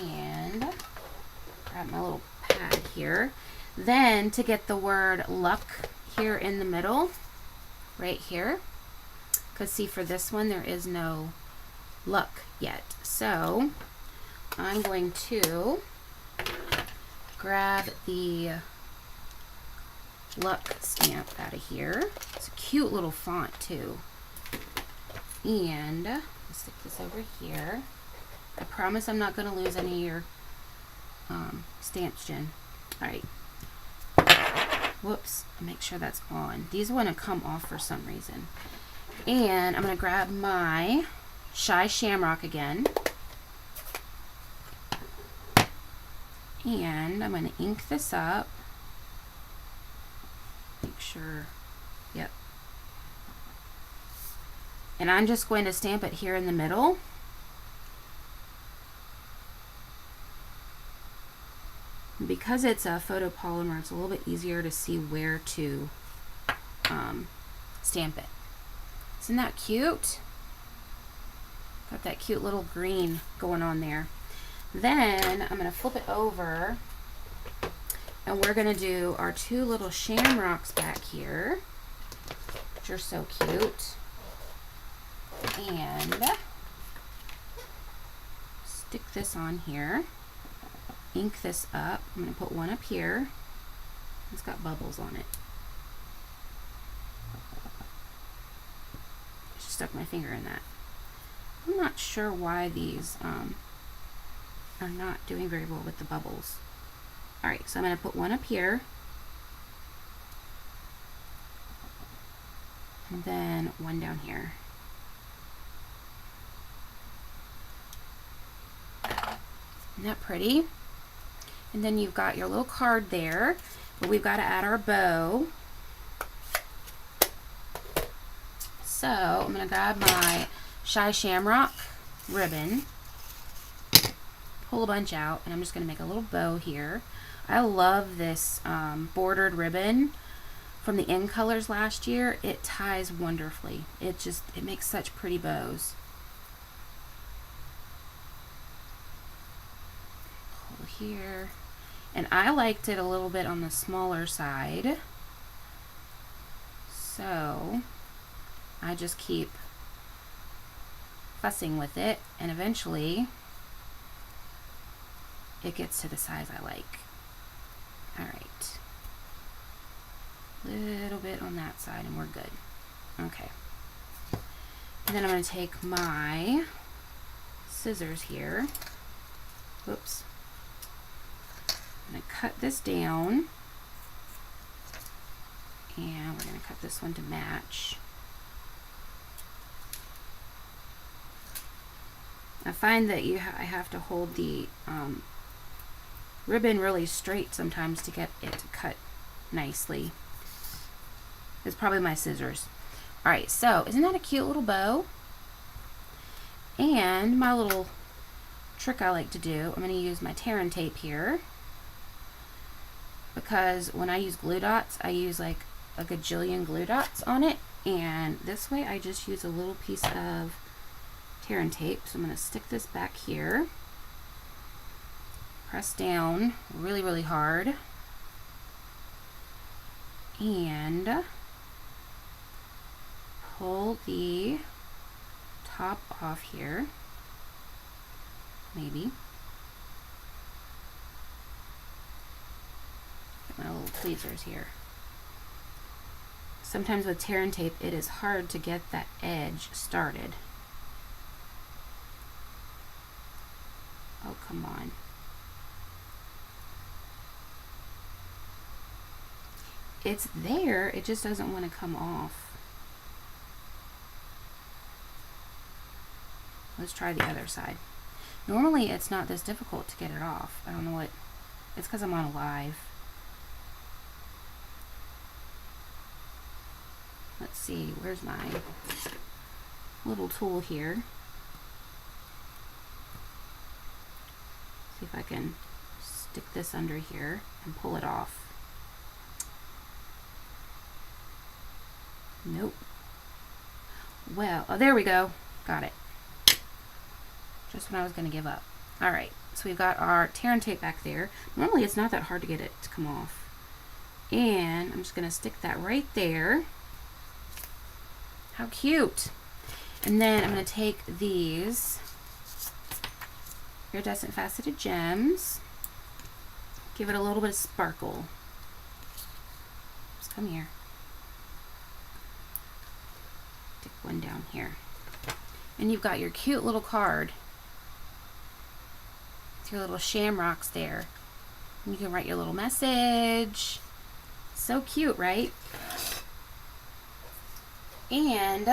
And grab my little pad here. Then to get the word luck here in the middle, right here, because see, for this one there is no luck yet. So I'm going to grab the luck stamp out of here. It's a cute little font too. And I'll stick this over here. I promise I'm not going to lose any of your stamps, Jen. All right. Whoops, make sure that's on. These want to come off for some reason. And I'm going to grab my Shy Shamrock again. And I'm going to ink this up. Make sure, yep. And I'm just going to stamp it here in the middle. Because it's a photopolymer, it's a little bit easier to see where to stamp it. Isn't that cute? Got that cute little green going on there. Then I'm going to flip it over, and we're going to do our two little shamrocks back here, which are so cute. And stick this on here. Ink this up. I'm going to put one up here. It's got bubbles on it. Just stuck my finger in that. I'm not sure why these are not doing very well with the bubbles. Alright, so I'm going to put one up here. And then one down here. Isn't that pretty? And then you've got your little card there, but we've got to add our bow. So I'm going to grab my Shy Shamrock ribbon, pull a bunch out, and I'm just going to make a little bow here. I love this bordered ribbon from the In Colors last year. It ties wonderfully. It makes such pretty bows. Pull here. And I liked it a little bit on the smaller side, so I just keep fussing with it, and eventually it gets to the size I like. Alright, little bit on that side and we're good. Okay, and then I'm going to take my scissors here. Whoops. I'm going to cut this down, and we're going to cut this one to match. I find that I have to hold the ribbon really straight sometimes to get it to cut nicely. It's probably my scissors. Alright, so isn't that a cute little bow? And my little trick I like to do, I'm going to use my tear and tape here. Because when I use glue dots, I use like a gajillion glue dots on it, and this way I just use a little piece of tear and tape. So I'm going to stick this back here, press down really, really hard, and pull the top off here, maybe. Get my little tweezers here. sometimes with tear and tape, it is hard to get that edge started. Oh, come on. It's there, it just doesn't want to come off. Let's try the other side. Normally it's not this difficult to get it off. I don't know what, it's because I'm on a live. Let's see, where's my little tool here? See if I can stick this under here and pull it off. Nope. Well, oh, there we go. Got it. Just when I was going to give up. Alright, so we've got our tear and tape back there. Normally it's not that hard to get it to come off. And I'm just going to stick that right there. How cute. And then I'm going to take these iridescent faceted gems. Give it a little bit of sparkle. Just come here. Stick one down here. And you've got your cute little card. With your little shamrocks there. And you can write your little message. So cute, right? And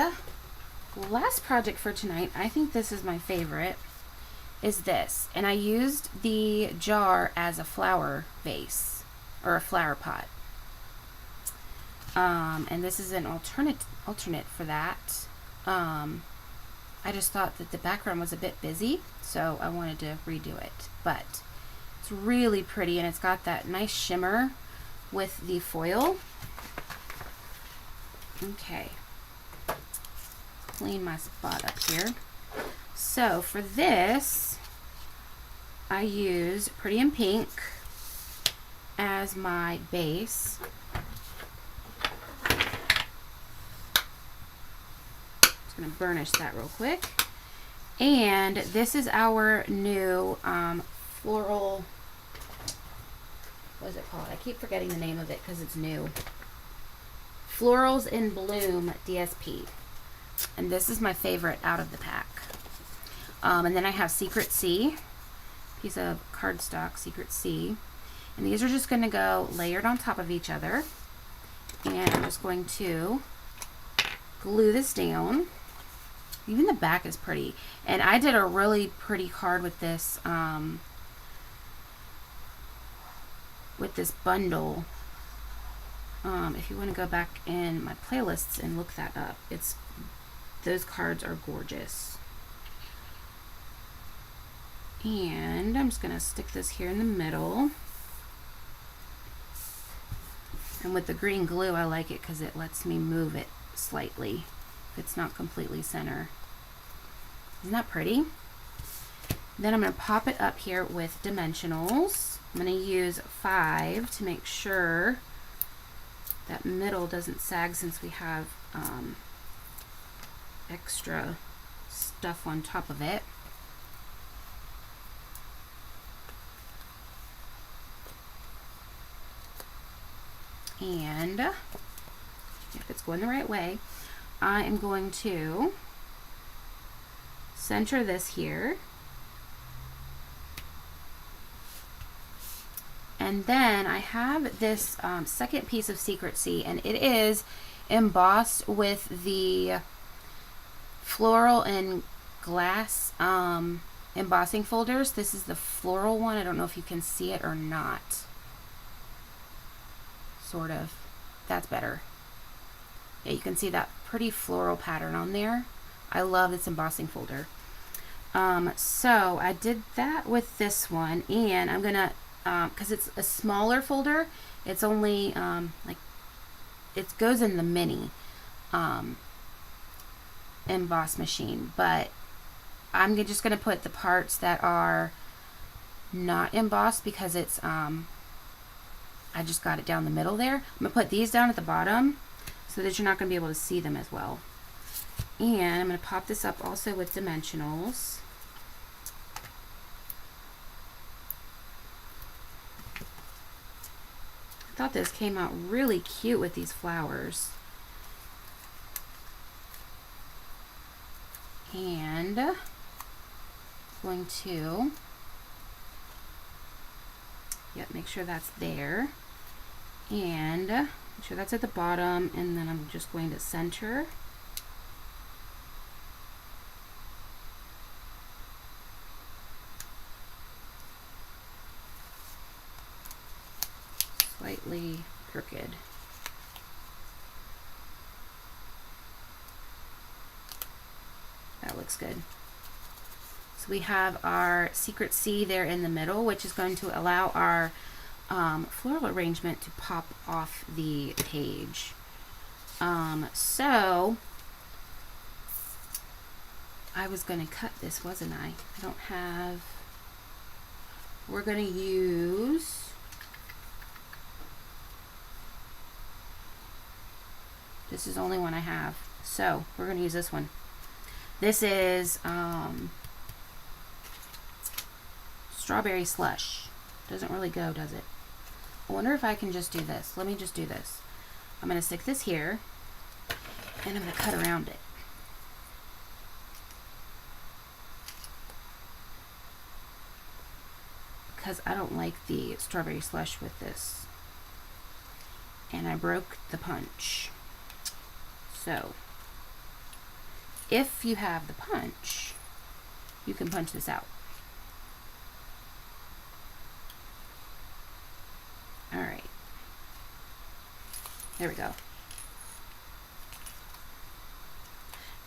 last project for tonight, I think this is my favorite, is this. And I used the jar as a flower vase or a flower pot. And this is an alternate for that. I just thought that the background was a bit busy, so I wanted to redo it. But it's really pretty, and it's got that nice shimmer with the foil. Okay. Clean my spot up here. So for this, I use Pretty in Pink as my base. Just gonna burnish that real quick. And this is our new floral, what is it called? I keep forgetting the name of it because it's new. Florals in Bloom DSP. And this is my favorite out of the pack. And then I have Secret C, piece of cardstock, Secret C. And these are just going to go layered on top of each other. And I'm just going to glue this down. Even the back is pretty. And I did a really pretty card with this bundle. If you want to go back in my playlists and look that up, those cards are gorgeous. And I'm just going to stick this here in the middle. And with the green glue, I like it because it lets me move it slightly if it's not completely center. Isn't that pretty? Then I'm going to pop it up here with dimensionals. I'm going to use 5 to make sure that middle doesn't sag, since we have extra stuff on top of it. And if it's going the right way, I am going to center this here. And then I have this second piece of Secret C, and it is embossed with the floral and glass embossing folders. This is the floral one. I don't know if you can see it or not. Sort of. That's better. Yeah, you can see that pretty floral pattern on there. I love this embossing folder. So I did that with this one, and I'm gonna, because it's a smaller folder, it's only like, it goes in the mini emboss machine, but I'm just gonna put the parts that are not embossed because it's I just got it down the middle there. I'm gonna put these down at the bottom so that you're not gonna be able to see them as well. And I'm gonna pop this up also with dimensionals. I thought this came out really cute with these flowers. And going to, make sure that's there. And make sure that's at the bottom, and then I'm just going to center. Slightly crooked. That looks good. So we have our secret C there in the middle, which is going to allow our floral arrangement to pop off the page. So I was going to cut this, wasn't I? I don't have, we're going to use, this is the only one I have, so we're going to use this one. This is strawberry slush. Doesn't really go, does it? I wonder if I can just do this. Let me just do this. I'm going to stick this here, and I'm going to cut around it. Because I don't like the strawberry slush with this. And I broke the punch. So, if you have the punch, you can punch this out. Alright. There we go.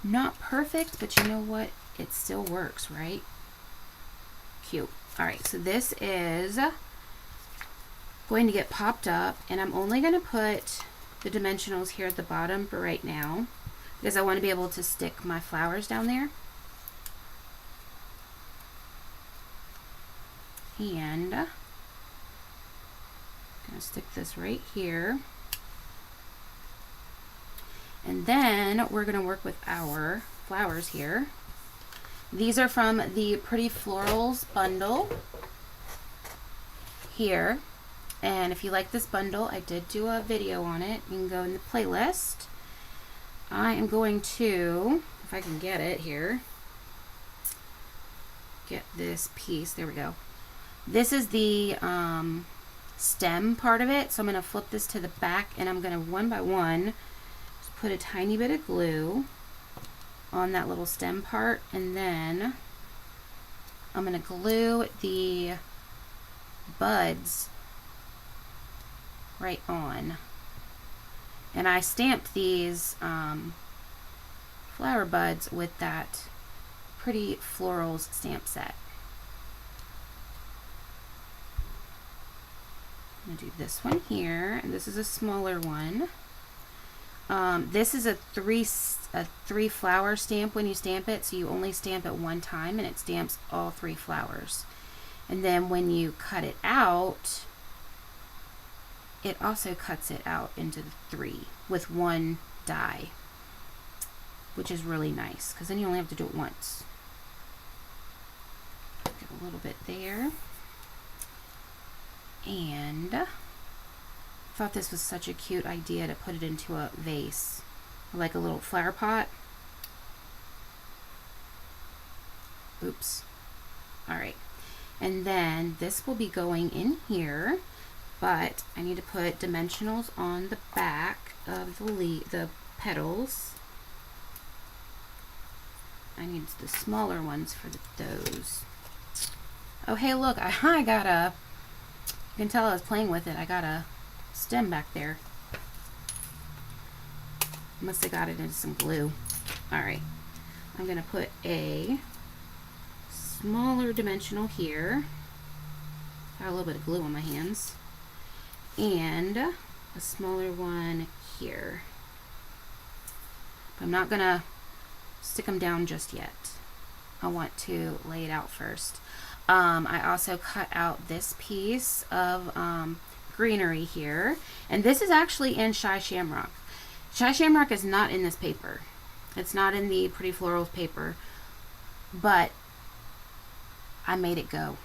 Not perfect, but you know what? It still works, right? Cute. Alright, so this is going to get popped up, and I'm only going to put the dimensionals here at the bottom for right now, because I want to be able to stick my flowers down there. And I'm going to stick this right here. And then we're going to work with our flowers here. These are from the Pretty Florals bundle here. And if you like this bundle, I did do a video on it. You can go in the playlist. I am going to, if I can get it here, get this piece. There we go. This is the stem part of it. So I'm going to flip this to the back, and I'm going to one by one just put a tiny bit of glue on that little stem part, and then I'm going to glue the buds right on. And I stamped these flower buds with that Pretty Florals stamp set. I'm going to do this one here, and this is a smaller one. This is a three flower stamp when you stamp it, so you only stamp it one time and it stamps all 3 flowers. And then when you cut it out, it also cuts it out into 3 with one die, which is really nice because then you only have to do it once. Get a little bit there. And I thought this was such a cute idea to put it into a vase, like a little flower pot. Oops. Alright. And then this will be going in here, but I need to put dimensionals on the back of the petals. I need the smaller ones for those. Oh, hey, look, I got a, you can tell I was playing with it. I got a stem back there. Must have got it into some glue. Alright, I'm going to put a smaller dimensional here. Got a little bit of glue on my hands. And a smaller one here. But I'm not going to stick them down just yet. I want to lay it out first. I also cut out this piece of greenery here, and this is actually in Shy Shamrock. Shy Shamrock is not in this paper. It's not in the Pretty Florals paper, but I made it go.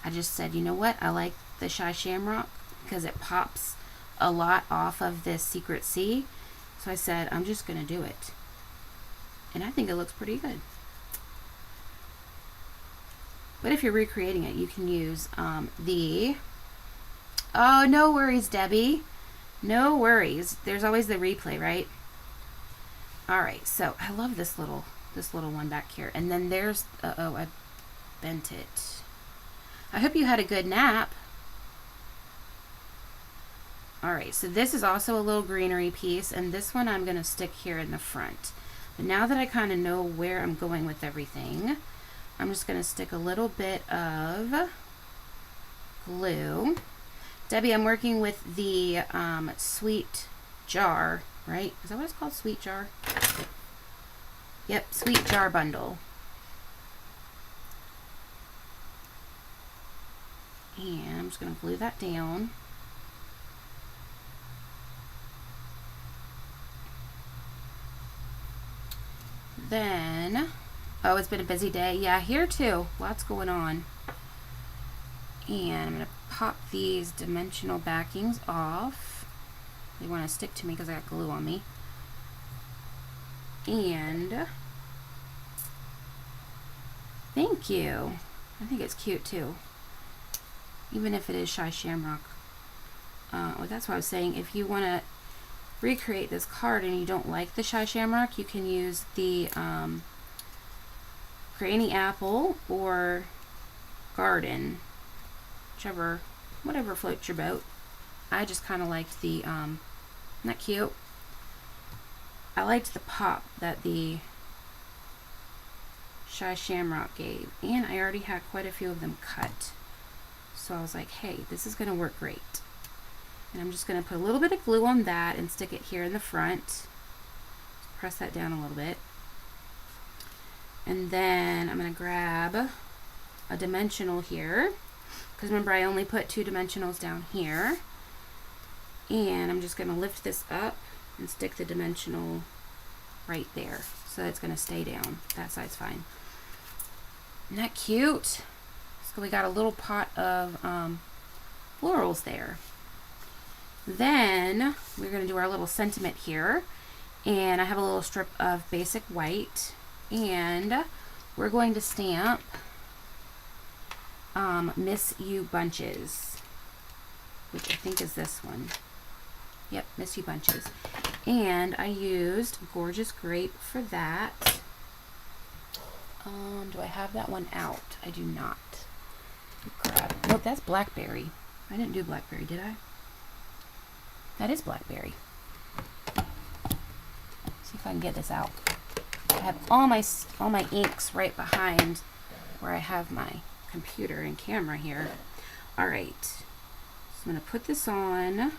I just said, you know what, I like the Shy Shamrock because it pops a lot off of this Secret C, so I said I'm just gonna do it, and I think it looks pretty good. But if you're recreating it, you can use oh, no worries, Debbie. No worries. There's always the replay, right? All right, so I love this little one back here. And then there's, uh-oh, I bent it. I hope you had a good nap. All right, so this is also a little greenery piece, and this one I'm gonna stick here in the front. But now that I kind of know where I'm going with everything, I'm just gonna stick a little bit of glue. Debbie, I'm working with the sweet jar, right? Is that what it's called, sweet jar? Yep, sweet jar bundle. And I'm just gonna glue that down. Then, oh, it's been a busy day. Yeah, here too. Lots going on. And I'm going to pop these dimensional backings off. They want to stick to me because I got glue on me. And, thank you. I think it's cute too. Even if it is Shy Shamrock. Well, that's what I was saying. If you want to recreate this card and you don't like the Shy Shamrock, you can use the Granny Apple or Garden, whatever floats your boat. I just kind of liked the isn't that cute? I liked the pop that the Shy Shamrock gave, and I already had quite a few of them cut, so I was like, hey, this is gonna work great. And I'm just going to put a little bit of glue on that and stick it here in the front. Press that down a little bit. And then I'm going to grab a dimensional here. Because remember, I only put 2 dimensionals down here. And I'm just going to lift this up and stick the dimensional right there. So it's going to stay down. That side's fine. Isn't that cute? So we got a little pot of florals there. Then we're going to do our little sentiment here, and I have a little strip of basic white, and we're going to stamp Miss You Bunches, which I think is this one. Yep, Miss You Bunches. And I used Gorgeous Grape for that. Do I have that one out? I do not. Crap. Nope, that's Blackberry. I didn't do Blackberry, did I? That is Blackberry. See if I can get this out. I have all my inks right behind where I have my computer and camera here. All right, so I'm gonna put this on.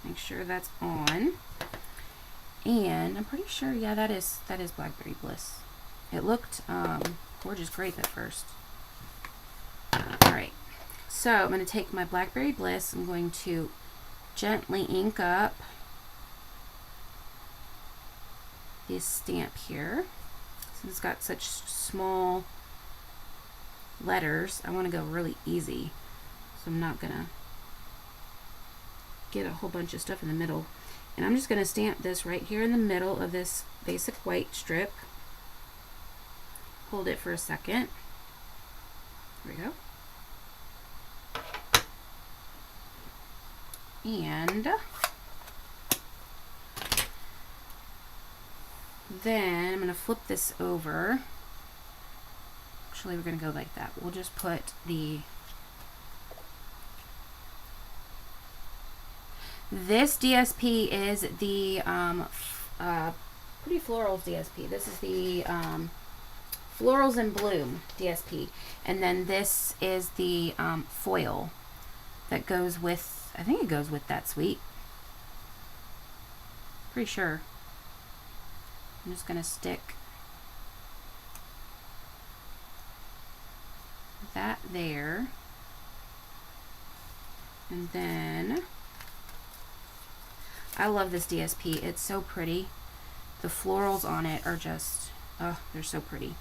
Make sure that's on. And I'm pretty sure, yeah, that is Blackberry Bliss. It looked Gorgeous Grape at first. All right, so I'm gonna take my Blackberry Bliss. I'm going to gently ink up this stamp here. Since it's got such small letters, I want to go really easy. So I'm not gonna get a whole bunch of stuff in the middle. And I'm just gonna stamp this right here in the middle of this basic white strip. Hold it for a second. There we go. And then I'm going to flip this over. Actually, we're going to go like that. We'll just put this DSP is the Pretty Florals DSP. This is the Florals in Bloom DSP. And then this is the foil that goes with, I think it goes with that suite. Pretty sure. I'm just going to stick that there. And then, I love this DSP. It's so pretty. The florals on it are just, oh, they're so pretty.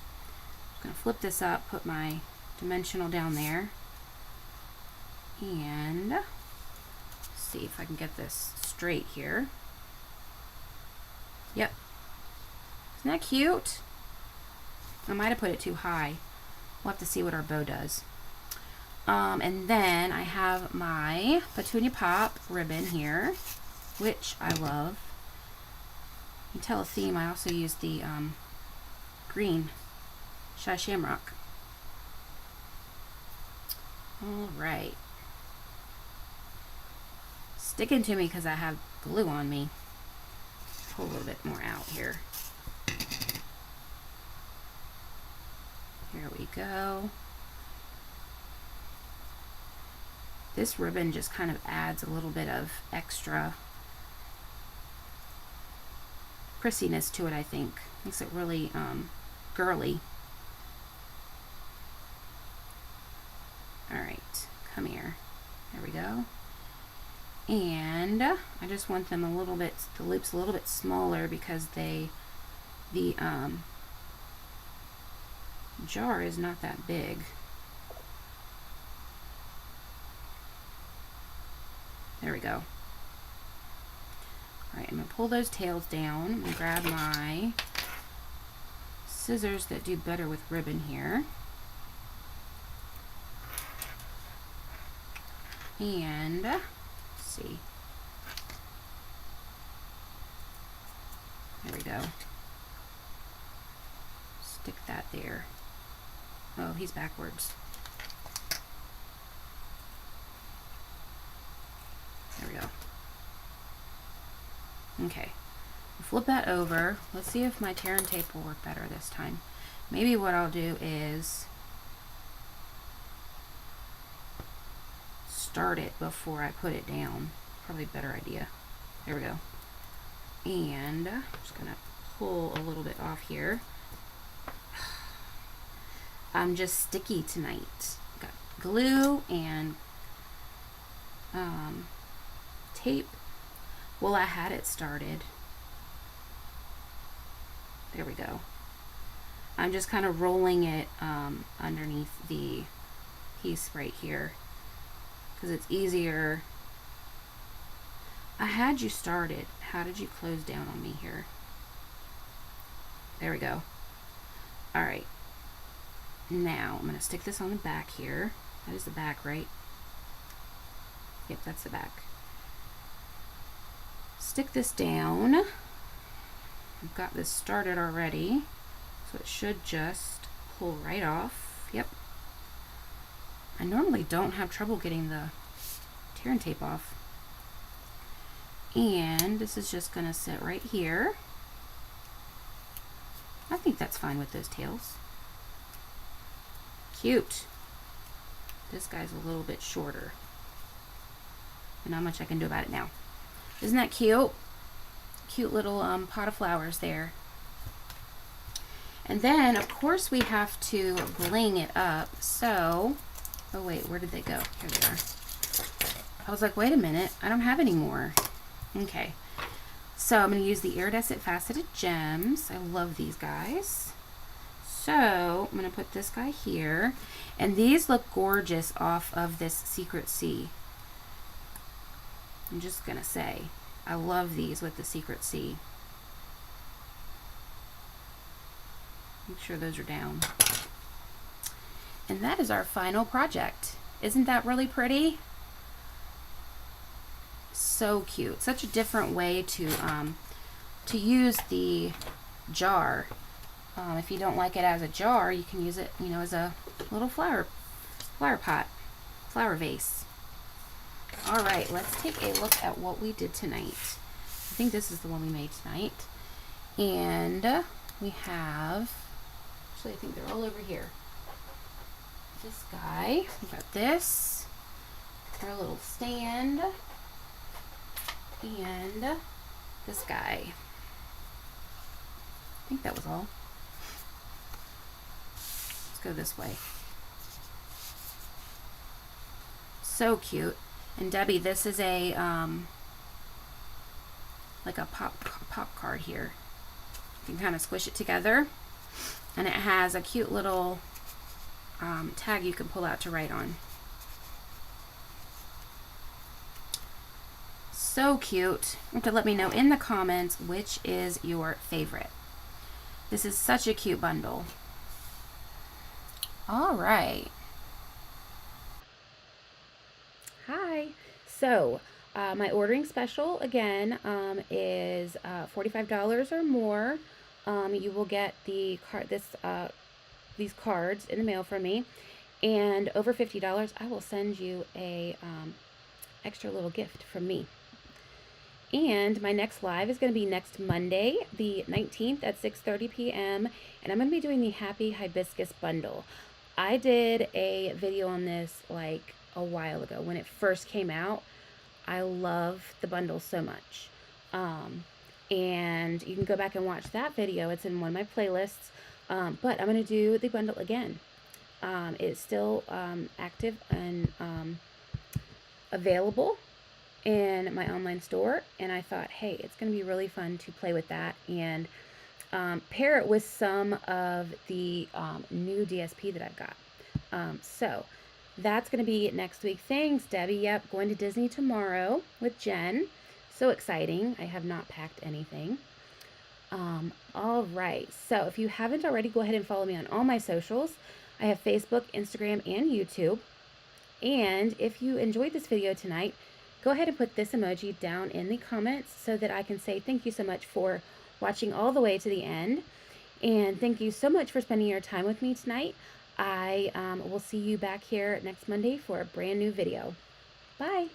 I'm going to flip this up, put my dimensional down there. And see if I can get this straight here. Yep. Isn't that cute? I might have put it too high. We'll have to see what our bow does. And then I have my Petunia Pop ribbon here, which I love. You can tell a theme. I also used the green Shy Shamrock. All right. Sticking to me because I have glue on me. Pull a little bit more out here. Here we go. This ribbon just kind of adds a little bit of extra prissiness to it, I think. Makes it really girly. Alright, come here. There we go. And I just want them a little bit, the loops a little bit smaller because the jar is not that big. There we go. Alright, I'm going to pull those tails down. I'm going to grab my scissors that do better with ribbon here. And, let's see. There we go. Stick that there. Oh, he's backwards. There we go. Okay. Flip that over. Let's see if my tear and tape will work better this time. Maybe what I'll do is start it before I put it down. Probably a better idea. There we go. And I'm just gonna pull a little bit off here. I'm just sticky tonight. Got glue and tape. Well, I had it started. There we go. I'm just kind of rolling it underneath the piece right here because it's easier. I had you started. How did you close down on me here? There we go. All right. Now I'm going to stick this on the back here. That is the back, right? Yep, that's the back. Stick this down. I've got this started already, so it should just pull right off. Yep. I normally don't have trouble getting the tear and tape off. And this is just going to sit right here. I think that's fine with those tails. Cute. This guy's a little bit shorter. And not much I can do about it now. Isn't that cute? Cute little pot of flowers there. And then, of course, we have to bling it up. So, oh wait, where did they go? Here they are. I was like, wait a minute, I don't have any more. Okay. So I'm going to use the iridescent faceted gems. I love these guys. So I'm going to put this guy here. And these look gorgeous off of this Secret Sea. I'm just going to say, I love these with the Secret Sea. Make sure those are down. And that is our final project. Isn't that really pretty? So cute. Such a different way to use the jar. If you don't like it as a jar, you can use it, you know, as a little flower pot, flower vase. All right, let's take a look at what we did tonight. I think this is the one we made tonight. And we have, actually I think they're all over here. This guy, we got this, our little stand, and this guy. I think that was all. Let's go this way. So cute. And Debbie, this is a like a pop card here. You can kind of squish it together, and it has a cute little tag you can pull out to write on. So cute. You have to let me know in the comments which is your favorite. This is such a cute bundle. All right. Hi. So, my ordering special again is $45 or more. You will get these cards in the mail from me, and over $50, I will send you a extra little gift from me. And my next live is going to be next Monday, the 19th at 6:30 p.m. And I'm going to be doing the Happy Hibiscus Bundle. I did a video on this like a while ago when it first came out. I love the bundle so much. Um, and you can go back and watch that video. It's in one of my playlists. But I'm going to do the bundle again. It's still active and available in my online store, and I thought, hey, it's going to be really fun to play with that and pair it with some of the new DSP that I've got. So that's going to be next week. Thanks, Debbie. Yep, going to Disney tomorrow with Jen. So exciting. I have not packed anything. All right. So if you haven't already, go ahead and follow me on all my socials. I have Facebook, Instagram, and YouTube. And if you enjoyed this video tonight, go ahead and put this emoji down in the comments so that I can say thank you so much for watching all the way to the end. And thank you so much for spending your time with me tonight. I will see you back here next Monday for a brand new video. Bye.